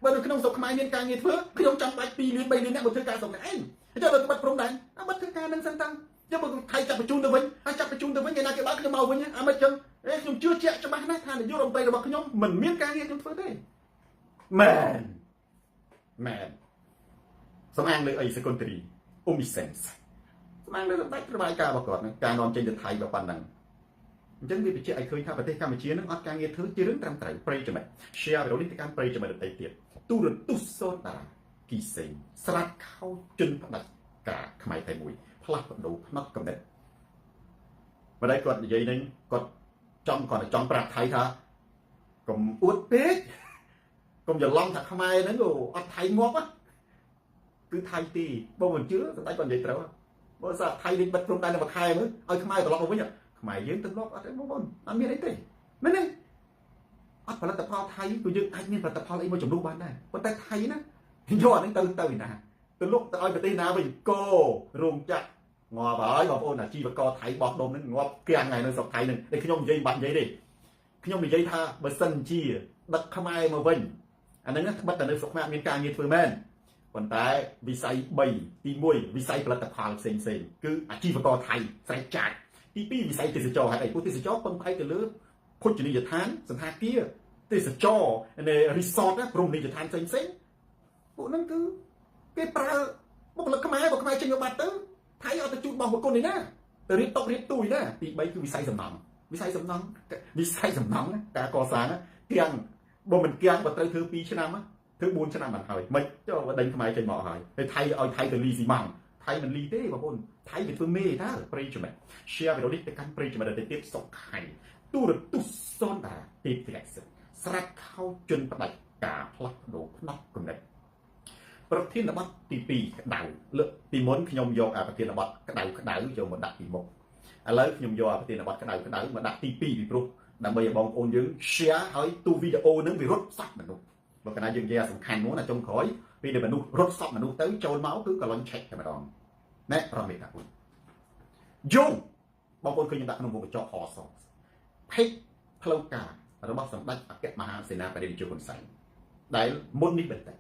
បើនៅក្នុងស្រុកខ្មែរមានការងារធ្វើខ្ញុំចាំបាច់2លាន3លានអ្នកមកធ្វើការស្រុកឯងអញ្ចឹងបើបាត់ព្រំដែនបាត់ធ្វើការនឹងសិនតាំងយកមកថៃចាប់បញ្ជូនទៅវិញហើយចាប់បញ្ជូនទៅវិញគេណាគេបើខ្ញុំមកវិញអាមិនចឹងខ្ញុំជឿជាក់ច្បាស់ណាស់ថានាយករដ្ឋមន្ត្រីរបស់ខ្ញុំមិនមានការងារខ្ញុំធ្វើទេមែនសំអាងលើអីសេកុនត្រីអូមីសេនសសំអាងលើសម្ដេចរបាយការណ៍របស់គាត់ការនាំចេញទៅថៃបើប៉ុណ្ណឹងអញ្ចឹងវាបញ្ជាក់ឲ្យឃើញថាប្រទេសកម្ពុជានឹងអត់ការងារធ្វើជារឿងត្រឹមត្រូវប្រិយចំណិត share វីដេអូនេះទៅកាន់ប្រិយចំណិតដទៃទៀតទូរទស្សន៍សូតាគីសេងស្រាត់ខោជន់ផ្ដាច់ការខ្មែរតែមួយផ្លាស់ប្ដូរផ្នែកកំណត់ម្ដាយគាត់និយាយនឹងគាត់ចង់ប្រាប់ថៃថាកុំអួតពេកកុំច្រឡំថាខ្មែរហ្នឹងអត់ថៃងាប់គឺថៃទីបើមិនជឿសម្ដេចគាត់និយាយត្រូវបើសាថៃវិញបិទព្រំដែននៅមួយខែមើលឲ្យខ្មែរត្រឡប់មកវិញខ្មែរយើងទៅលោកអត់ទេបងប្អូនអត់មានអីទេមែនទេអត់ផលិតផលថៃគឺយើងអាចមានផលិតផលអីមួយចំនួនបានដែរប៉ុន្តែថៃណាយកអានេះទៅណាទៅលុកទៅឲ្យប្រទេសណាវិញកោរោងចក្រងាប់ហើយបងប្អូនអាជីវករថៃបោះដុំហ្នឹងងាប់គៀងថ្ងៃនៅស្រុកថៃហ្នឹងតែខ្ញុំនិយាយបាត់និយាយទេខ្ញុំនិយាយថាបើសិនជាដឹកខ្មែរមកវិញអាហ្នឹងបិទតែនៅស្រុកខ្មែរមានការងារធ្វើមែនប៉ុន្តែវិស័យ3ទី1វិស័យផលិតផលផ្សេងគឺអាជីវករថៃស្រែកចាច់ទី2វិស័យទេសចរហេតុអីពួកទេសចរពឹងផ្អែកទៅលើភោជនីយដ្ឋានសន្តាគារទេសចរនៃ resort ណាព្រំនីយដ្ឋានផ្សេងពួកហ្នឹងគឺគេប្រើបុគ្គលិកខ្មែរបើខ្មែរចេញមកបាត់ទៅថៃអត់ទៅជួបបងប្រគុណនេះណាទៅរៀបតុករៀបទូយណាទី3គឺវិស័យសំណង់ការកសាងទាំងបើមិនគៀងបើត្រូវធ្វើ2ឆ្នាំធ្វើ4ឆ្នាំបានហើយមិនចុះបើដេញខ្មែរចេញមកហើយថៃឲ្យថៃទៅលីស៊ីម៉ង់ថៃមិនលីទេបងប្អូនថៃវាធ្វើមេតាប្រិយចំណិត share វីដេអូនេះទៅកាន់ប្រិយចំណិតទៅទៀតសុខខៃទូរទស្សន៍សូនតាទីផ្លែស្រាត់ខោជន់ផ្ដាច់ការផ្លាស់ប្ដូរផ្នែកកំណត់ប្រធានបទទី2ក្តៅលើកពីមុនខ្ញុំយកប្រធានបទក្តៅយកមកដាក់ពីមុខឥឡូវខ្ញុំយកប្រធានបទក្តៅមកដាក់ទី2ពីព្រោះដើម្បីឲ្យបងប្អូនយើង share ឲ្យទូវីដេអូនឹងវារត់សាច់មនុស្សបើកាលណាយើងនិយាយសំខាន់នោះណាចុងក្រោយពេលដែលមនុស្សរត់សក់មនុស្សទៅចូលមកគឺកន្លងឆែកតែម្ដងណែរំលេចថាពុនយងបងប្អូនឃើញខ្ញុំដាក់ក្នុងវងកញ្ចក់ហសភេកផ្លូវការរបស់សម្ដេចអគ្គមហាសេនាបតីនគរហ៊ុនសែន ដែលមុននេះបន្តិច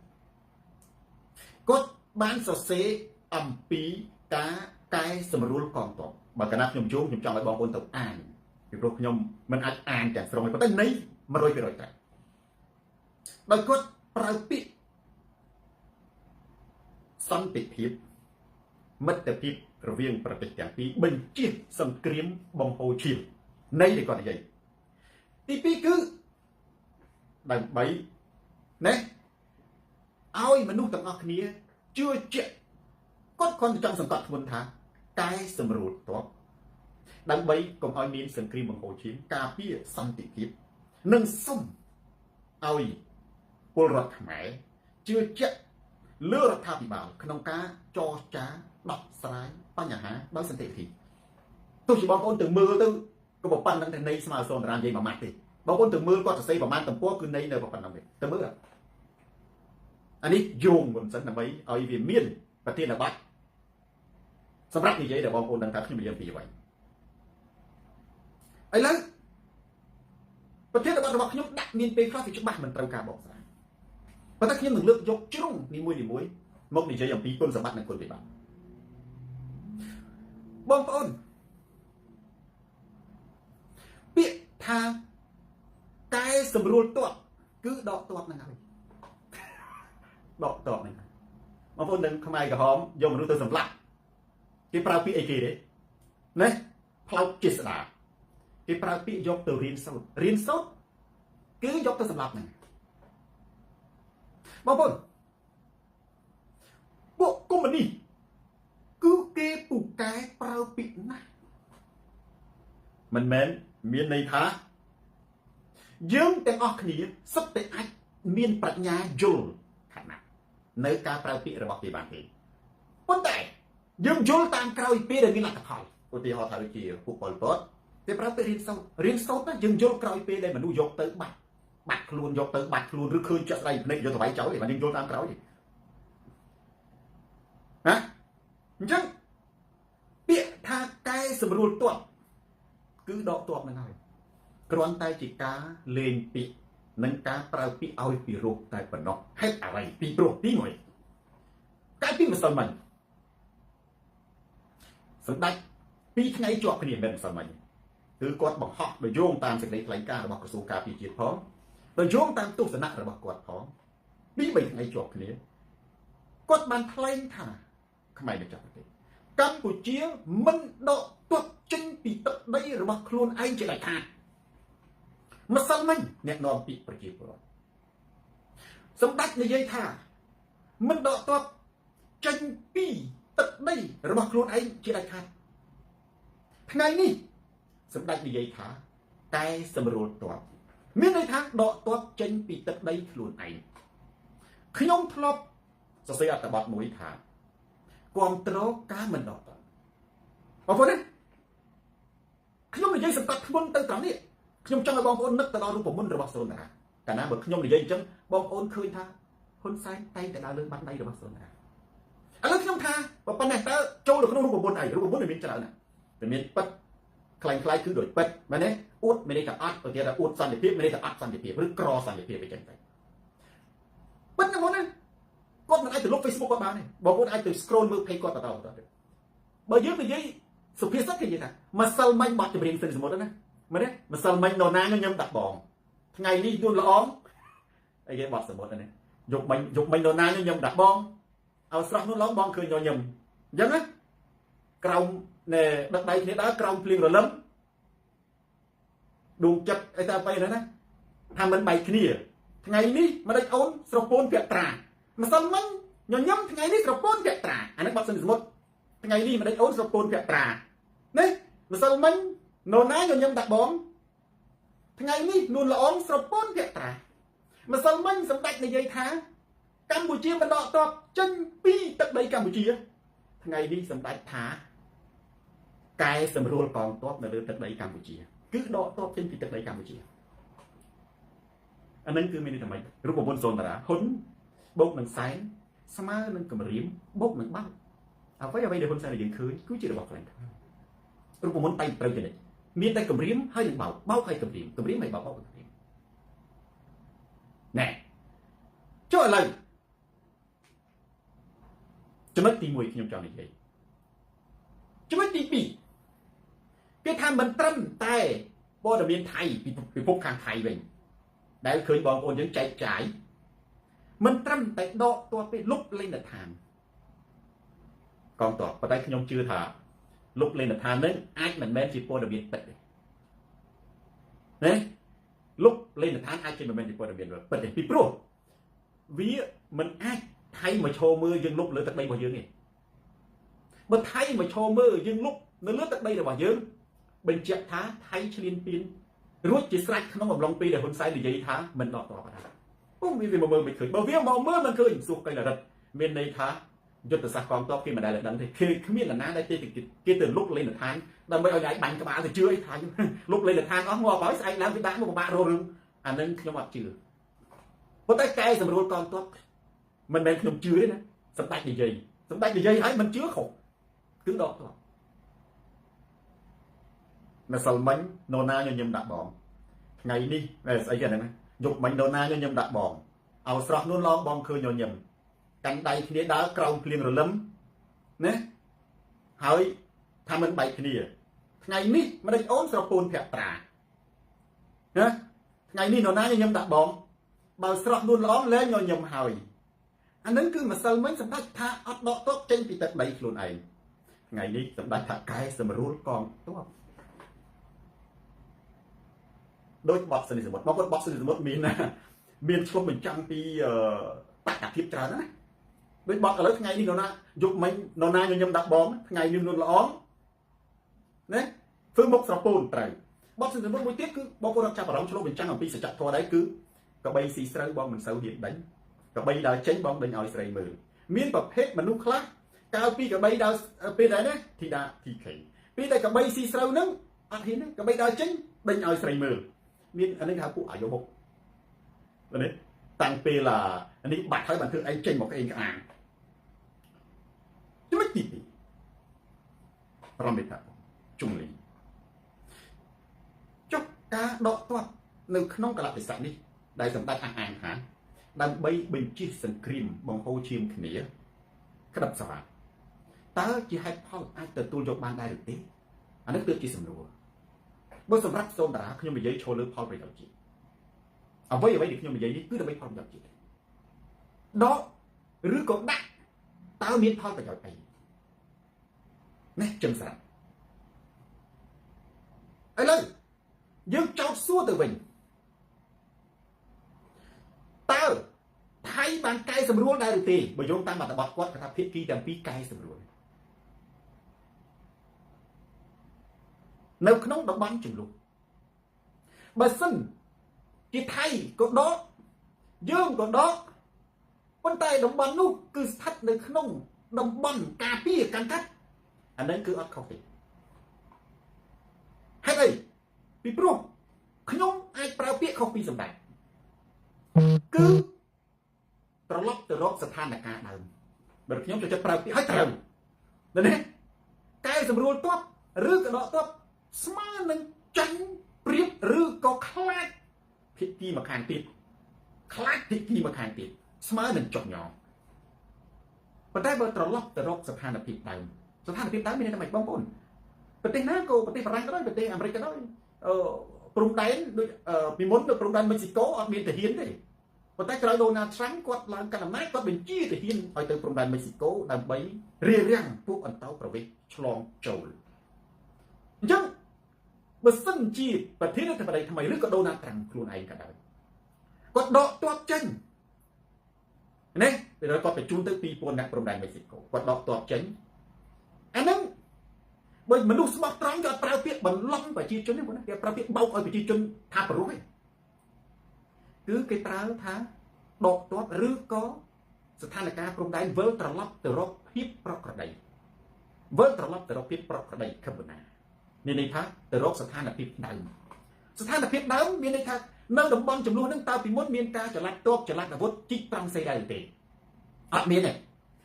គាត់បានសរសេរអំពីការកែសម្រួលកងទ័ពបើកាលណាខ្ញុំយល់ខ្ញុំចង់ឲ្យបងប្អូនទៅអានពីព្រោះខ្ញុំមិនអាចអានទាំងស្រុងទេប៉ុន្តែនៃ 100% ដែរដោយគាត់ប្រើពាក្យសន្តិភាពមិត្តភាពរវាងប្រទេសទាំងពីរបញ្ជៀសសង្គ្រាមបំហូរឈាមនៃដែលគាត់និយាយទី2គឺដើម្បីណែឲ្យមនុស្សទាំងអស់គ្នាជឿជាក់គាត់គ្រាន់តែចង់សង្កត់ធ្ងន់ថាកែសម្រួលទ័ពដើម្បីកុំឲ្យមានសង្គ្រាមបង្ហូរឈាមការពារសន្តិភាពនិងសុំឲ្យពលរដ្ឋខ្មែរជឿជាក់លើរដ្ឋាភិបាលក្នុងការចរចាដោះស្រាយបញ្ហាដោយសន្តិវិធីទោះជាបងប្អូនទៅមើលទៅក៏ប៉ុណ្្នឹងតែនៃស្មើសូនតារានិយាយមួយម៉ាត់ទេបងប្អូនទៅមើលគាត់សរសេរប្រមាណទំព័រគឺនៃនៅប៉ុណ្្នឹងទេទៅមើលអានេះយោងមិនសិនដើម្បីឲ្យវាមានប្រធានបទសម្រាប់និយាយដល់បងប្អូនដឹងថាខ្ញុំនិយាយពីអ្វីឥឡូវប្រធានបទរបស់ខ្ញុំដាក់មានពេលខ្លះវាច្បាស់មិនត្រូវការបកស្រាយប៉ុន្តែខ្ញុំនឹងលើកយកជ្រុងនីមួយៗមកនិយាយអំពីគុណសម្បត្តិនិងគុណវិបត្តិបងប្អូនពាក្យថាកែសម្រួលទ័ពគឺដកទ័ពហ្នឹងហើយដកទ័ពហ្នឹងបងប្អូននឹងខ្មែរក្រហមយកមនុស្សទៅសម្លាប់គេប្រើពាក្យអីគេទេណាផ្លោកជាស្ដាគេប្រើពាក្យយកទៅរៀនសូត្រគឺយកទៅសម្លាប់ហ្នឹងបងប្អូនពួកកុម្មុយនីសគឺគេពូកែប្រើពាក្យណាស់មិនមែនមានន័យថាយើងទាំងអស់គ្នាសុទ្ធតែអាចមានប្រាជ្ញាយល់ខាងណានៅការប្រើពាក្យរបស់គេបានទេប៉ុន្តែយើងយល់តាមក្រោយពេលដែលមានលទ្ធផលឧទាហរណ៍ថាដូចជាពួកប៉ុលពតគេប្រើពាក្យរៀនសូត្រណាយើងយល់ក្រោយពេលដែលមនុស្សយកទៅបាត់ខ្លួនយកទៅបាត់ខ្លួនឬឃើញចាក់ស្ដីភ្នែកយកទៅវាយចោលទេបានយើងយល់តាមក្រោយហ៎អញ្ចឹងពាក្យថាកែសម្រួលទ័ពគឺដកទ័ពហ្នឹងហើយគ្រាន់តែជាការលេងពាក្យនិងការប្រើពាក្យឲ្យពីរោះតែប៉ុណ្ណោះហេតុអ្វីពីព្រោះទី1កាលពីម្សិលមិញសម្ដេច2ថ្ងៃជាប់គ្នាមិនម្សិលមិញគឺគាត់បង្ហោះដោយយោងតាមសេចក្តីថ្លែងការណ៍របស់ក្រសួងការពារជាតិផងដោយយោងតាមទស្សនៈរបស់គាត់ផង2-3ថ្ងៃជាប់គ្នាគាត់បានថ្លែងថាខ្មែរនឹងចាប់ប្រទេសកម្ពុជាមិនដកទ័ពចេញពីទឹកដីរបស់ខ្លួនឯងជាដាច់ខាតម្សិលមិញអ្នកនាំពាក្យប្រជាពលរដ្ឋសម្ដេចនិយាយថាមិនដកទ័ពចេញពីទឹកដីរបស់ខ្លួនឯងជាដាច់ខាតថ្ងៃនេះសម្ដេចនិយាយថាកែសម្រួលទ័ពមានន័យថាដកទ័ពចេញពីទឹកដីខ្លួនឯងខ្ញុំធ្លាប់សរសេរអត្ថបទមួយថាគាំទ្រការមិនដកទ័ពបងប្អូនណាខ្ញុំនិយាយសង្កត់ធ្ងន់ទៅត្រង់នេះខ្ញុំចង់ឲ្យបងប្អូននឹកទៅដល់រូបមន្តរបស់សូនតារាកាលណាបើខ្ញុំនិយាយអញ្ចឹងបងប្អូនឃើញថាហ៊ុនសែនតែងតែដើរលើបាត់ដៃរបស់សូនតារាឥឡូវខ្ញុំថាប៉ុណ្ណេះតើចូលទៅក្នុងរូបមន្តអីរូបមន្តមានច្រើនណាស់វាមានប៉ិតคล้ายៗគឺដូចប៉ិតមែនទេអួតមានន័យថាអត់ឧទាហរណ៍ថាអួតសន្តិភាពមានន័យថាអត់សន្តិភាពឬក្រសន្តិភាពអីចឹងទៅប៉ិតហ្នឹងបងណាគាត់មិនអាចទៅលុប Facebook គាត់បានទេបងប្អូនអាចទៅ scroll មើល page គាត់បន្តទៅបើយើងនិយាយសុភាសិតគេនិយាយថាម្សិលមិញបាត់ចម្រៀងសិនសមុទ្រណាមែនទេម្សិលមិញនរណាខ្ញុំដាក់បងថ្ងៃនេះយួនល្អអីគេបាត់សមុទ្រណាយកមិញនរណាខ្ញុំដាក់បងឲ្យស្រស់នោះឡងបងឃើញញញឹមអញ្ចឹងណាក្រោមណែដឹកដៃគ្នាដើរក្រោមភ្លៀងរលឹមដួងចិត្តអីតែបែរណាថាមិនបែកគ្នាថ្ងៃនេះមិនដេចអូនស្រពោនពាក់ត្រាម្សិលមិញញញឹមថ្ងៃនេះស្រពោនពាក់ត្រាអានេះបាត់សិនសមុទ្រថ្ងៃនេះមិនដេចអូនស្រពោនពាក់ត្រាណាម្សិលមិញនរណាញញឹមដាក់បងថ្ងៃនេះនួនល្អងស្រពោនពាក់ត្រាម្សិលមិញសម្ដេចនិយាយថាកម្ពុជាមិនដកទ័ពចេញពីទឹកដីកម្ពុជាថ្ងៃនេះសម្ដេចថាកែសម្រួលកងទ័ពនៅលើទឹកដីកម្ពុជាគឺដកទ័ពចេញពីទឹកដីកម្ពុជាអានឹងគឺមានន័យថាម៉េចរូបមន្តសូនតារាហ៊ុនបូកនឹងសែនស្មើនឹងកម្រាមបូកនឹងបោកអ្វីដែលហ៊ុនសែនយើងឃើញគឺជារបស់ខ្លាំងរូបមន្តតែត្រូវជានិច្ចមានតែកម្រាមហើយនឹងបោកហើយកម្រាមហើយបោកកម្រាមណែ ចុះឥឡូវចំណុចទី1ខ្ញុំចង់និយាយចំណុចទី2គេថាមិនត្រឹមតែព័ត៌មានថៃពីពិភពខាងថៃវិញដែលឃើញបងប្អូនយើងចែកចាយមិនត្រឹមតែដកទ័ពទេលុបលេងដ្ឋានកងទ័ពប៉ុន្តែខ្ញុំជឿថាលុបលេងដ្ឋាននឹងអាចមិនមែនជាព័ត៌មានពិតទេណាលុបលេងដ្ឋានអាចជាមិនមែនជាព័ត៌មានពិតទេពីព្រោះវាមិនអាចថៃមកឈរមើលយើងលុបលើទឹកដីរបស់យើងទេបើថៃមកឈរមើលយើងលុបនៅលើទឹកដីរបស់យើងបញ្ជាក់ថាថៃឈ្លានពានរួចជាស្រេចក្នុងអំឡុងពេលដែលហ៊ុនសែននិយាយថាមិនដកទ័ពទេពុំវាមកមើលមិនឃើញបើវាមកមើលមិនឃើញសួរកៃលរិទ្ធមានន័យថាយុទ្ធសាស្ត្រកងទ័ពគេមិនដែលដឹងទេគេគ្មាននរណាដែលគេទៅលុកលេងដ្ឋានដើម្បីឲ្យឯងបាញ់ក្បាលទៅជឿអីថាលុកលេងដ្ឋានអស់ងាប់ហើយស្អែកឡើងគេដាក់មកពិបាករករឿងអានឹងខ្ញុំអត់ជឿប៉ុន្តែកែសម្រួលកងទ័ពមិនមែនខ្ញុំជឿទេណាសម្ដេចនិយាយហើយមិនជឿខុសគឺដកទ័ពម្សិលមិញនរណាញញឹមដាក់បងថ្ងៃនេះស្អីគេហ្នឹងយកមិញនរណាញញឹមដាក់បងឲ្យស្រស់នួនឡងបងឃើញញញឹមកាន់ដៃគ្នាដើរក្រោមភ្លៀងរលឹមណាហើយថាមិនបែកគ្នាថ្ងៃនេះមិនដេចអូនស្រពូនភក្ត្រាណាថ្ងៃនេះនរណាញញឹមដាក់បងបើស្រស់នួនឡងលែងញញឹមហើយអានឹងគឺម្សិលមិញសម្ដេចថាអត់ដកទ័ពចេញពីទឹកដីខ្លួនឯងថ្ងៃនេះសម្ដេចថាកែសម្រួលកងទ័ពដោយបបសិនសមុទ្របងប្អូនបបសិនសមុទ្រមានឆ្លុះបញ្ចាំងពីបកភាពច្រើនណាដូចបបឥឡូវថ្ងៃនេះនរណាយកមិញនរណាញញឹមដាក់បងថ្ងៃនេះនួនល្អណាធ្វើមុខស្រពូនត្រូវបបសិនសមុទ្រមួយទៀតគឺបងប្អូនចាប់អារម្មណ៍ឆ្លុះបញ្ចាំងអំពីសច្ចធម៌ដែរគឺកបីស៊ីស្រូវបងមិនសូវហ៊ានដេញកបីដើរចេញបងដេញឲ្យស្រីមើលមានប្រភេទមនុស្សខ្លះកាលពីកបីដើរពេលដែរណាធីតា TK ពេលដែលកបីស៊ីស្រូវហ្នឹងអត់ហ៊ានទេកបីដើរចេញដេញឲ្យស្រីមើលមានអានេះហៅពួកអាយុមុខនេះតាំងពេលនេះបាត់ហើយបានធ្វើឯងចេញមកឯងក្អាងចំណុចទី2រំលឹកថាជុំលីចុះការដកទ័ពនៅក្នុងកលៈទេសៈនេះដែលសម្ដេចអះអាងថាដើម្បីបញ្ជិះសង្គ្រាមបង្ហូរឈាមគ្នាក្តាប់សវ៉ាតើជាហេតុផលអាចទទួលយកបានដែរឬទេអានេះគឺជាសំណួរបើសម្រាប់សូនតារាខ្ញុំនិយាយឈរលើផលប្រយោជន៍ជាតិអ្វីដែលខ្ញុំនិយាយនេះគឺដើម្បីផលប្រយោជន៍ជាតិដកឬក៏ដាក់តើមានផលប្រយោជន៍អីនេះចឹងស្រាប់ឥឡូវយើងចោទសួរទៅវិញតើថៃបានកែសម្រួលដែរឬទេបើយោងតាមអត្ថបទគាត់ថាភាគីទាំងពីរកែសម្រួលនៅក្នុងតំបន់ចំនួនបើសិនជាថៃក៏ដកយើងក៏ដកប៉ុន្តែតំបន់នោះគឺស្ថិតនៅក្នុងតំបន់ការពារកាន់កាត់អានេះគឺអត់ខុសទេហេតុអីពីព្រោះខ្ញុំអាចប្រើពាក្យខុសពីសម្ដេចគឺត្រឡប់ទៅរកស្ថានភាពដើមបើខ្ញុំចូលចិត្តប្រើពាក្យឲ្យត្រូវណាកែសម្រួលទ័ពឬក៏ដកទ័ពស្មើនឹងចាញ់ព្រៀបឬក៏ខ្លាចភាគីមកខាងទៀតខ្លាចភាគីមកខាងទៀតស្មើនឹងចុះញោមប៉ុន្តែបើត្រឡប់ទៅរកស្ថានភាពដើមមានន័យថាម៉េចបងប្អូនប្រទេសណាក៏ប្រទេសបារាំងក៏ដោយប្រទេសអាមេរិកក៏ដោយព្រំដែនដូចពីមុននៅព្រំដែនមិចស៊ីកូអត់មានទាហានទេប៉ុន្តែក្រោយដូណាល់ត្រាំគាត់ឡើងកាន់អំណាចគាត់បញ្ជាទាហានឲ្យទៅព្រំដែនមិចស៊ីកូដើម្បីរារាំងពួកអន្តោប្រវេសន៍ឆ្លងចូលអញ្ចឹងបើសិនជាប្រធានាធិបតីថ្មីឬក៏ដូណាល់ត្រាំខ្លួនឯងក៏ដោយគាត់ដកទ័ពចេញណាពេលគាត់បញ្ជូនទៅ 2000 អ្នកព្រំដែនមិចស៊ីកូគាត់ដកទ័ពចេញអាហ្នឹងបើមនុស្សស្មោះត្រង់ក៏ប្រើពាក្យបន្លំប្រជាជនទេបងណាគេប្រើពាក្យបោកឲ្យប្រជាជនថាប្រុសឯងគឺគេប្រើថាដកទ័ពឬក៏ស្ថានភាពព្រំដែនវិលត្រឡប់ទៅរកភាពប្រក្រតីខឹមណាមានន័យថាទៅរកស្ថានភាពដើមមានន័យថានៅតំបន់ចំនួនហ្នឹងតើពីមុនមានការចល័តទ័ពចល័តអាវុធជីកត្រង់សេដែរទេអត់មានទេ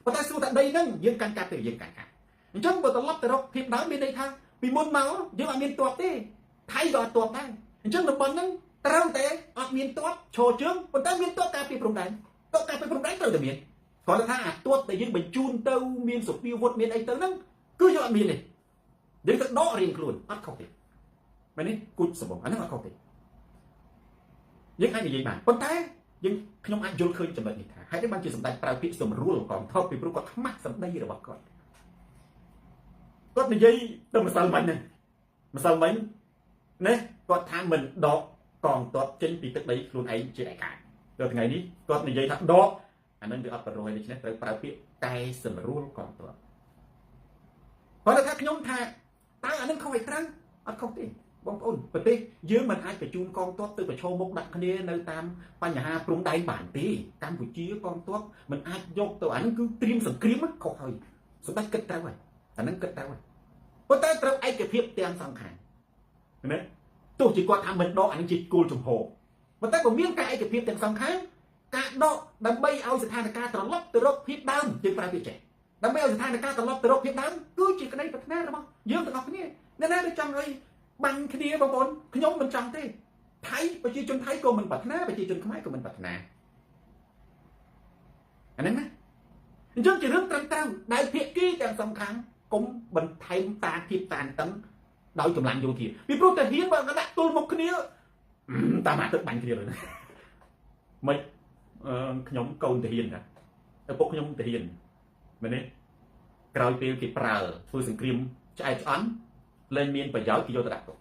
ប៉ុន្តែសួរថាដីហ្នឹងយើងកាន់កាប់ទេយើងកាន់កាប់អញ្ចឹងបើត្រឡប់ទៅរកភាពដើមមានន័យថាពីមុនមកយើងអត់មានទ័ពទេថៃក៏អត់ទ័ពដែរអញ្ចឹងតំបន់ហ្នឹងត្រូវតែអត់មានទ័ពឈរជើងប៉ុន្តែមានទ័ពការពារព្រំដែន តការពីព្រំដែនត្រូវតែមានគាត់ថាអាទួតតែយើងបញ្ជូនទៅមានសុភាវុធមានអីទៅហ្នឹងគឺយើងអត់មានទេយើងទៅដករៀងខ្លួនអត់ខុសទេមែនទេគូចសម្បងអាហ្នឹងអត់ខុសទេយើងអាចនិយាយបានប៉ុន្តែយើងខ្ញុំអាចយល់ឃើញចំណុចនេះថាហេតុអីបានជាសម្ដេចប្រើពាក្យសម្រួលកងទ័ពពីព្រោះគាត់ខ្មាស់សម្ដីរបស់គាត់និយាយទៅម្សិលមិញហ្នឹងម្សិលមិញណាគាត់ថាមិនដកកងទ័ពចេញពីទឹកដីខ្លួនឯងជាឯកាដល់ថ្ងៃនេះគាត់និយាយថាដកអានឹងវាអត់ប្ររយដូច្នេះត្រូវប្រើពាក្យកែសម្រួលកងទ័ពគាត់ថាខ្ញុំថាតើអានឹងខុសឲ្យត្រូវអត់ខុសទេបងប្អូនប្រទេសយើងមិនអាចបញ្ជូនកងទ័ពទៅប្រឈមមុខដាក់គ្នានៅតាមបញ្ហាព្រំដែនបានទេកម្ពុជាកងទ័ពមិនអាចយកទៅអានឹងគឺត្រៀមសង្គ្រាមខុសហើយសម្ដេចគិតត្រូវហើយអានឹងគិតត្រូវហើយប៉ុន្តែត្រូវឯកភាពទាំងសងខាងណាទោះជាគាត់ថាមិនដកអានឹងជាគោលជំហរប៉ុន្តែបើមានការឯកភាពទាំងសងខាងការដកដើម្បីឲ្យស្ថានភាពត្រឡប់ទៅរកភាពដើមយើងប្រើពាក្យចេះដើម្បីឲ្យស្ថានភាពត្រឡប់ទៅរកភាពដើមគឺជាក្តីប្រាថ្នារបស់យើងទាំងអស់គ្នាអ្នកណាដែលចង់ឲ្យបាញ់គ្នាបងប្អូនខ្ញុំមិនចង់ទេថៃប្រជាជនថៃក៏មិនប្រាថ្នាប្រជាជនខ្មែរក៏មិនប្រាថ្នាអាហ្នឹងណាអញ្ចឹងជារឿងត្រឹមត្រូវដែលភាគីទាំងសំខាន់គុំបន្ថែមតាភាពតានតឹងដោយកម្លាំងយោធាពីព្រោះតែហ៊ានបើដាក់ទល់មុខគ្នាតាមមកទឹកបាញ់គ្នាเลยមិនខ្ញុំកូនទាហានណាឪពុកខ្ញុំទាហានមែនទេក្រោយពេលគេប្រើធ្វើសង្គ្រាមឆ្អែតឆ្អន់លែងមានប្រយោជន៍គេយកទៅដាក់ទុក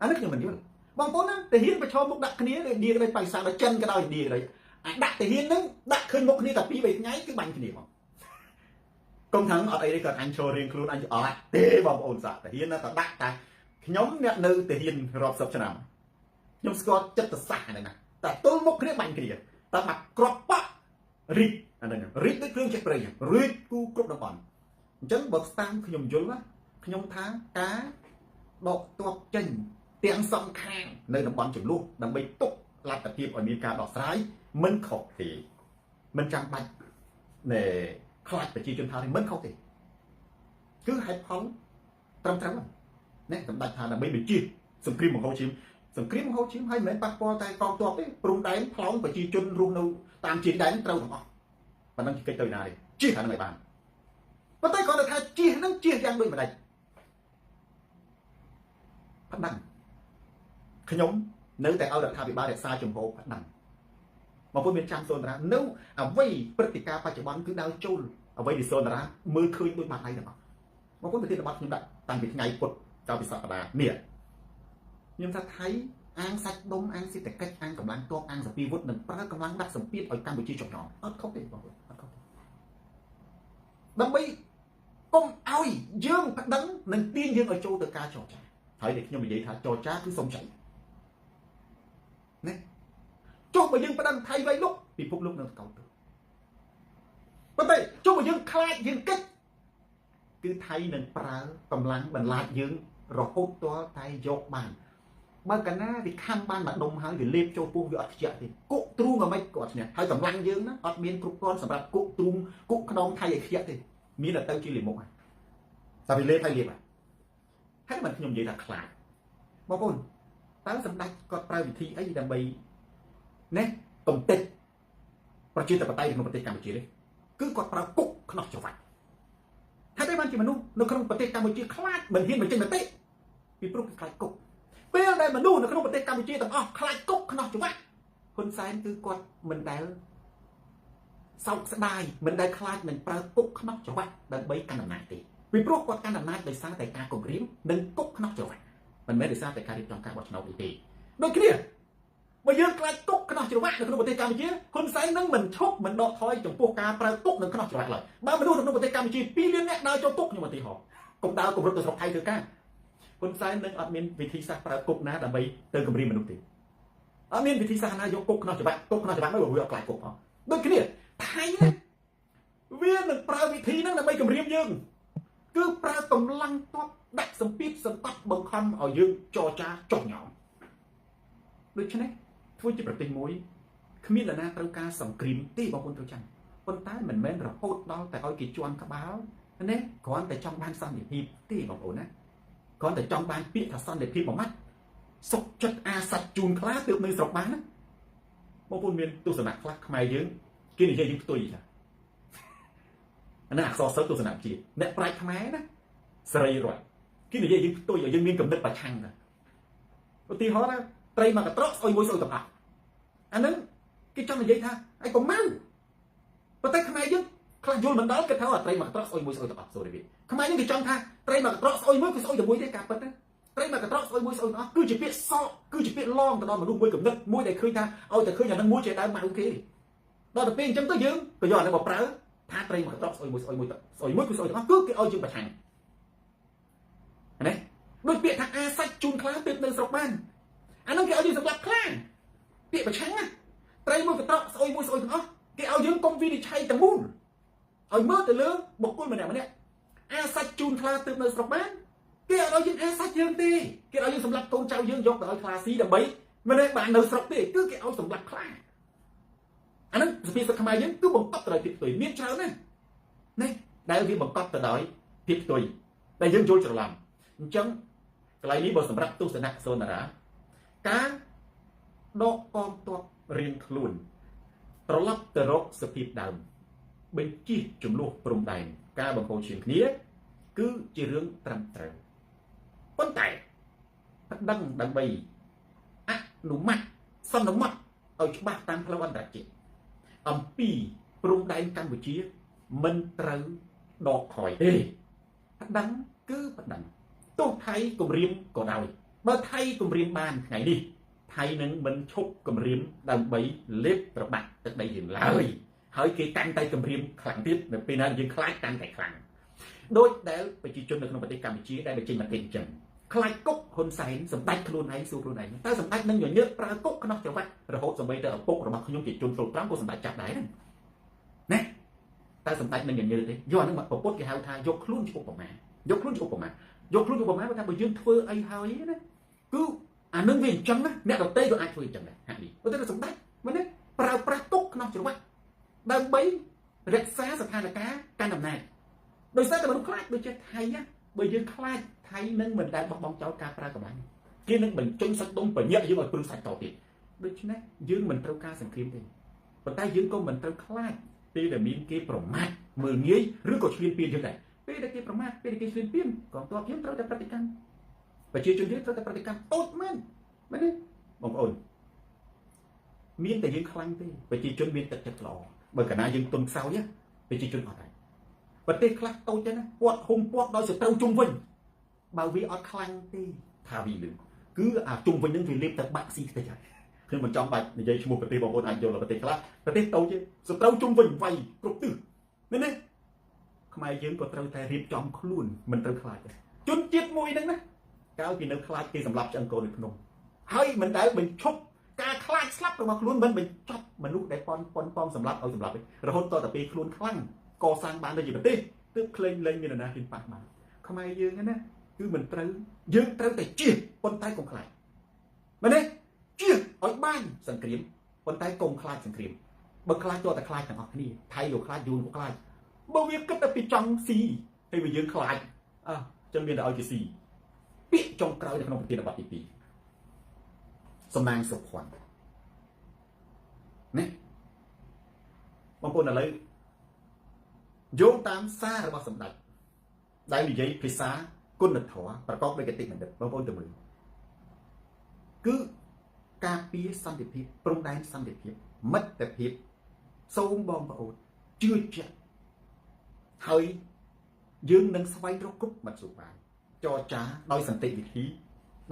អានេះខ្ញុំមិនយល់បងប្អូនណាទាហានប្រឈមមុខដាក់គ្នាឌីក៏ដោយបៃសាដល់ចិនក៏ដោយឌីក៏ដោយអាដាក់ទាហានហ្នឹងដាក់ឃើញមុខគ្នាតែ2 3ថ្ងៃគឺបាញ់គ្នាហ្មងកុំថាអត់អីទេគាត់អញចូលរៀងខ្លួនអញអត់ទេបងប្អូនសាក់ទាហានណាតែដាក់តែខ្ញុំអ្នកនៅទាហានរាប់សិបឆ្នាំខ្ញុំស្គាល់ចិត្តសាស្ត្រហ្នឹងណាតែទល់មុខគ្នាបាញ់គ្នាតែបាត់ក្របប៉រីកអាហ្នឹងរីកដូចគ្រឿងចេះប្រេងរីកគូគ្រប់តំបន់អញ្ចឹងបើស្តាមខ្ញុំយល់ណាខ្ញុំថាការដកទ័ពចេញទាំងសងខាងនៅតំបន់ចំនួនដើម្បីទុកលទ្ធភាពឲ្យមានការដោះស្រាយមិនខុសទេមិនចាំបាច់ណែខ្លាចប្រជាជនថាមិនខុសទេគឺហេតុផលត្រឹមត្រូវណាសម្ដេចថាដើម្បីបញ្ជាសង្គ្រាមមហោឈាមសង្គ្រាមមហោឈាមហើយមិនមែនប៉ះពាល់តែកងទ័ពទេព្រំដែនផ្លោងប្រជាជនរស់នៅតាមជាដែនត្រូវទាំងអស់ប៉ុណ្ណឹងគេកិច្ចទៅណាទេជិះអានឹងឲ្យបានប៉ុន្តែគាត់ថាជិះហ្នឹងជិះយ៉ាងដូចម្ដេចផ្ដាំខ្ញុំនៅតែឲ្យរដ្ឋាភិបាលរក្សាជំហរផ្ដាំបងប្អូនមានចាំសូនតារានៅអ្វីព្រឹត្តិការណ៍បច្ចុប្បន្នគឺដើរចូលអ្វីដែលសូនតារាមើលឃើញដូចបាត់ដៃទាំងអស់បងប្អូនប្រធានបទខ្ញុំដាក់តាំងពីថ្ងៃពុធដល់ពីសប្តាហ៍នេះខ្ញុំថាថៃអាងសាច់ដុំអាងសេដ្ឋកិច្ចអាងកម្លាំងទ័ពអាងសភាវុធនឹងប្រើកម្លាំងដាក់សម្ពាធឲ្យកម្ពុជាចុះញ៉អត់ខុសទេបងប្អូនអត់ខុសទេដើម្បីកុំឲ្យយើងប្តឹងនឹងទាញយើងឲ្យចូលទៅការចរចាហើយដែលខ្ញុំនិយាយថាចរចាគឺសុំចៃណាចុះបើយើងប្តឹងថៃវៃលុកពិភពលោកនឹងកោតទៅប៉ុន្តែចុះបើយើងខ្លាចយើងកិច្ចគឺថៃនឹងប្រើកម្លាំងបន្លាចយើងរហូតទាល់តែយកបានបើកាលណាវាខំបានមកដុំហើយវាលេបចូលពោះវាអត់ខ្ជាក់ទេគុកទ្រូងអ្មេចក៏អត់ឈ្នះហើយកម្លាំងយើងណាអត់មានគ្រប់គ្រាន់សម្រាប់គុកទ្រូងគុកខ្នងថៃឲ្យខ្ជាក់ទេមានតែទៅជាលិមុខហើយតែវាលេបហើយលេបហើយមិនខ្ញុំនិយាយថាខ្លាចបងប្អូនតើសម្ដេចគាត់ប្រើវិធីអីដើម្បីណាកំទេចប្រជាធិបតេយ្យក្នុងប្រទេសកម្ពុជានេះគឺគាត់ប្រើគុកខ្នោះច្រវាច់ហើយតែបានជាមនុស្សនៅក្នុងប្រទេសកម្ពុជាខ្លាចមិនហ៊ានបញ្ចេញមតិពីព្រោះគេខ្លាចគុកពេលដែលមនុស្សនៅក្នុងប្រទេសកម្ពុជាទាំងអស់ខ្លាចគុកខ្នោះច្រវាច់ហ៊ុនសែនគឺគាត់មិនដែលសោកស្ដាយមិនដែលខ្លាចនឹងប្រើគុកខ្នោះច្រវាច់ដើម្បីកាន់អំណាចទេពីព្រោះគាត់កាន់អំណាចដោយសារតែការគំរាមនិងគុកខ្នោះច្រវាច់មិនមែនដោយសារតែការរៀបចំការបោះឆ្នោតទេដូចគ្នាបើយើងខ្លាចគុកខ្នោះច្រវាក់នៅក្នុងប្រទេសកម្ពុជាហ៊ុនសែននឹងមិនឈប់មិនដកថយចំពោះការប្រើគុកនិងខ្នោះច្រវាក់ឡើយបើមនុស្សនៅក្នុងប្រទេសកម្ពុជា2លានអ្នកដើរចូលគុកខ្ញុំឧទាហរណ៍កុំដើរគម្រប់ទៅស្រុកថៃធ្វើការហ៊ុនសែននឹងអត់មានវិធីសាស្ត្រប្រើគុកណាដើម្បីទៅគំរាមមនុស្សទេអត់មានវិធីសាស្ត្រណាយកគុកខ្នោះច្រវាក់គុកខ្នោះច្រវាក់នោះវាអត់ខ្លាចគុកផងដូចគ្នាថៃណាវានឹងប្រើវិធីហ្នឹងដើម្បីគំរាមយើងគឺប្រើកម្លាំងទ័ពដាក់សម្ពាធសង្កត់បង្ខំឲ្យយើងចរចាចុះញ៉ោមដូច្នេះធ្វើជាប្រទេសមួយគ្មាននរណាត្រូវការសង្គ្រាមទេបងប្អូនត្រូវចាំប៉ុន្តែមិនមែនរហូតដល់តែឲ្យគេជន់ក្បាលណាគ្រាន់តែចង់បានសន្តិភាពទេបងប្អូនណាគ្រាន់តែចង់បានពាក្យថាសន្តិភាពមួយម៉ាត់សុខចិត្តអាស័តជូនខ្លាទើបនៅស្រុកបានណា បងប្អូនមានទស្សនៈខ្លះខ្មែរយើងគេនិយាយយើងផ្ទុយចាអានេះអក្សរសិល្ប៍ទស្សនៈវិទ្យាអ្នកប្រាជ្ញខ្មែរណាសេរីរដ្ឋគេនិយាយយើងផ្ទុយឲ្យយើងមានកំណត់ប្រឆាំងណាឧទាហរណ៍ណាត្រីមកកត្រកស្អុយមួយស្អុយទាំងអស់អានឹងគេចង់និយាយថាឯងកុំមកប៉ុន្តែខ្មែរយើងខ្លះយល់មិនដល់គេថាត្រីមកកត្រកស្អុយមួយស្អុយទាំងអស់សូរីវាខ្មែរយើងគេចង់ថាត្រីមកកត្រកស្អុយមួយគឺស្អុយតែមួយទេការពិតណាត្រីមកកត្រកស្អុយមួយស្អុយទាំងអស់គឺជាពាក្យសក់គឺជាពាក្យឡងទៅដល់មនុស្សមួយកំណត់មួយដែលឃើញថាឲ្យតែឃើញអានឹងមួយជាដើមមកគេដល់ទៅពេលអញ្ចឹងទៅយើងក៏យកអានឹងមកប្រើថាត្រីមកកត្រកស្អុយមួយស្អុយមួយស្អុយមួយគឺស្អុយទាំងអស់គឺគេឲ្យយើងប្រឆាំងណាដូចពាក្យថាអាសាច់ជូនខ្លាទើបនៅស្រុកបានអានឹងគេឲ្យយើងសម្រាប់ខ្លាពាក្យប្រឆាំងណាត្រីមួយកត្រកស្អុយមួយស្អុយទាំងអស់គេឲ្យយើងកុំវិនិច្ឆ័យទាំងមូលឲ្យមើលទៅលើបុគ្គលម្នាក់អាសាច់ជូនខ្លាទើបនៅស្រុកបានគេឲ្យយើងអាសាច់យើងទេគេឲ្យយើងសម្រាប់កូនចៅយើងយកទៅឲ្យខ្លាស៊ីដើម្បីមិនได้បាននៅស្រុកទេគឺគេឲ្យសម្រាប់ខ្លាអានឹងសភាសខ្មែរយើងគឺបង្កប់ទៅដោយភាពផ្ទុយមានច្រើនណាស់នេះដែលវាបង្កប់ទៅដោយភាពផ្ទុយដែលយើងយល់ច្រឡំអញ្ចឹងកន្លែងនេះបើសម្រាប់ទស្សនៈសូនារាការដកកងទ័ពរៀងខ្លួនត្រឡប់ទៅរកសភាពដើមបញ្ជិះចំនួនព្រំដែនការបង្ហូរឈាមគ្នាគឺជារឿងត្រឹមត្រូវប៉ុន្តែប្តឹងដើម្បីអនុម័តសន្មត់ឲ្យច្បាស់តាមផ្លូវអន្តរជាតិអំពីព្រំដែនកម្ពុជាមិនត្រូវដកថយទេប្តឹងគឺប្តឹងទោះថៃគម្រាមក៏ដោយបើថៃគម្រាមបានថ្ងៃនេះថៃនឹងមិនឈប់គម្រាមដើម្បីលេបត្របាក់ទឹកដីយើងឡើយហើយគេកាន់តែគម្រាមខ្លាំងទៀតនៅពេលណាយើងខ្លាចកាន់តែខ្លាំងដោយដែលប្រជាជននៅក្នុងប្រទេសកម្ពុជាដែលបញ្ចេញមតិអញ្ចឹងខ្លាចគុកហ៊ុនសែនសម្ដេចខ្លួនឯងសួរខ្លួនឯងតើសម្ដេចនឹងញញើតប្រើគុកខ្នោះច្រវាក់រហូតសម្បីទៅឪពុករបស់ខ្ញុំជាជនចូល5ក៏សម្ដេចចាប់ដែរណាតើសម្ដេចនឹងញញើតទេយកអានឹងមកប្រពុតគេហៅថាយកខ្លួនជាឧបមាយកខ្លួនជាឧបមាយកខ្លួនជាឧបមាថាបើយើងធ្វើអីហើយណាគឺអានឹងវាអញ្ចឹងណាអ្នកដទៃក៏អាចធ្វើអញ្ចឹងដែរហាក់នេះព្រោះតែសម្ដេចមែនទេប្រើប្រាស់គុកខ្នោះច្រវាក់ដើម្បីរក្សាស្ថានភាពកាន់អំណាចដោយសារតែមនុស្សខ្លាចដូចជាថៃណាបើយើងខ្លាចថៃនឹងមិនដែលបោះបង់ចោលការប្រើកម្លាំងគេនឹងបញ្ចេញសាច់ដុំបញ្ញាក់យើងឲ្យព្រឹងសាច់តទៀតដូច្នេះយើងមិនត្រូវការសង្គ្រាមទេប៉ុន្តែយើងក៏មិនត្រូវខ្លាចពេលដែលមានគេប្រមាថមើលងាយឬក៏ឈ្លានពានយើងដែរពេលដែលគេប្រមាថពេលដែលគេឈ្លានពានកងទ័ពយើងត្រូវតែប្រតិកម្មប្រជាជនយើងត្រូវតែប្រតិកម្មតូចមែនទេបងប្អូនមានតែយើងខ្លាំងទេប្រជាជនមានទឹកចិត្តល្អបើកាលណាយើងទុនខ្សោយប្រជាជនអត់ដែរប្រទេសខ្លះតូចទេណាពាត់ហុំពាត់ដោយសត្រូវជុំវិញបើវាអត់ខ្លាំងទេថាវាលឺគឺអាជុំវិញនឹងវាលេបតែបាក់ស៊ីតិចហើយខ្ញុំមិនចង់បាច់និយាយឈ្មោះប្រទេសបងប្អូនអាចយល់ប្រទេសខ្លះប្រទេសតូចទេសត្រូវជុំវិញវាយគ្រប់ទិសមែនទេខ្មែរយើងក៏ត្រូវតែរៀបចំខ្លួនមិនត្រូវខ្លាចទេជនជាតិមួយហ្នឹងណាកាលពីនៅខ្លាចគេសម្លាប់ឆ្អឹងកូននៅភ្នំហើយមិនដែលបញ្ឈប់ការខ្លាចស្លាប់របស់ខ្លួនមិនបញ្ចប់មនុស្សដែលប៉ុនសម្លាប់ឲ្យសម្លាប់រហូតតតែពេលខ្លួនខ្លាំងកសាងបានទៅជាប្រទេសទើបក្លែងលែងមាននរណាហ៊ានប៉ះបានខ្មែរយើងណាគឺមិនត្រូវយើងត្រូវតែជៀសប៉ុន្តែកុំខ្លាចមែនទេជៀសឲ្យបានសង្គ្រាមប៉ុន្តែកុំខ្លាចសង្គ្រាមបើខ្លាចតតែខ្លាចទាំងអស់គ្នាថៃក៏ខ្លាចយួនក៏ខ្លាចបើវាគិតតែពីចង់ស៊ីហើយវាយើងខ្លាចចឹងមានតែឲ្យគេស៊ីពាក្យចុងក្រោយនៅក្នុងប្រធានបទទី2សំណាងសុភ័ណ្ឌណាបងប្អូនឥឡូវយោងតាមសាររបស់សម្ដេចដែលនិយាយភាសាគុណធម៌ប្រកបដោយគតិបណ្ឌិតបងប្អូនទៅមើលគឺការពារសន្តិភាពព្រំដែនសន្តិភាពមិត្តភាពសូមបងប្អូនជឿជាក់ហើយយើងនឹងស្វែងរកគ្រប់មធ្យោបាយចរចាដោយសន្តិវិធី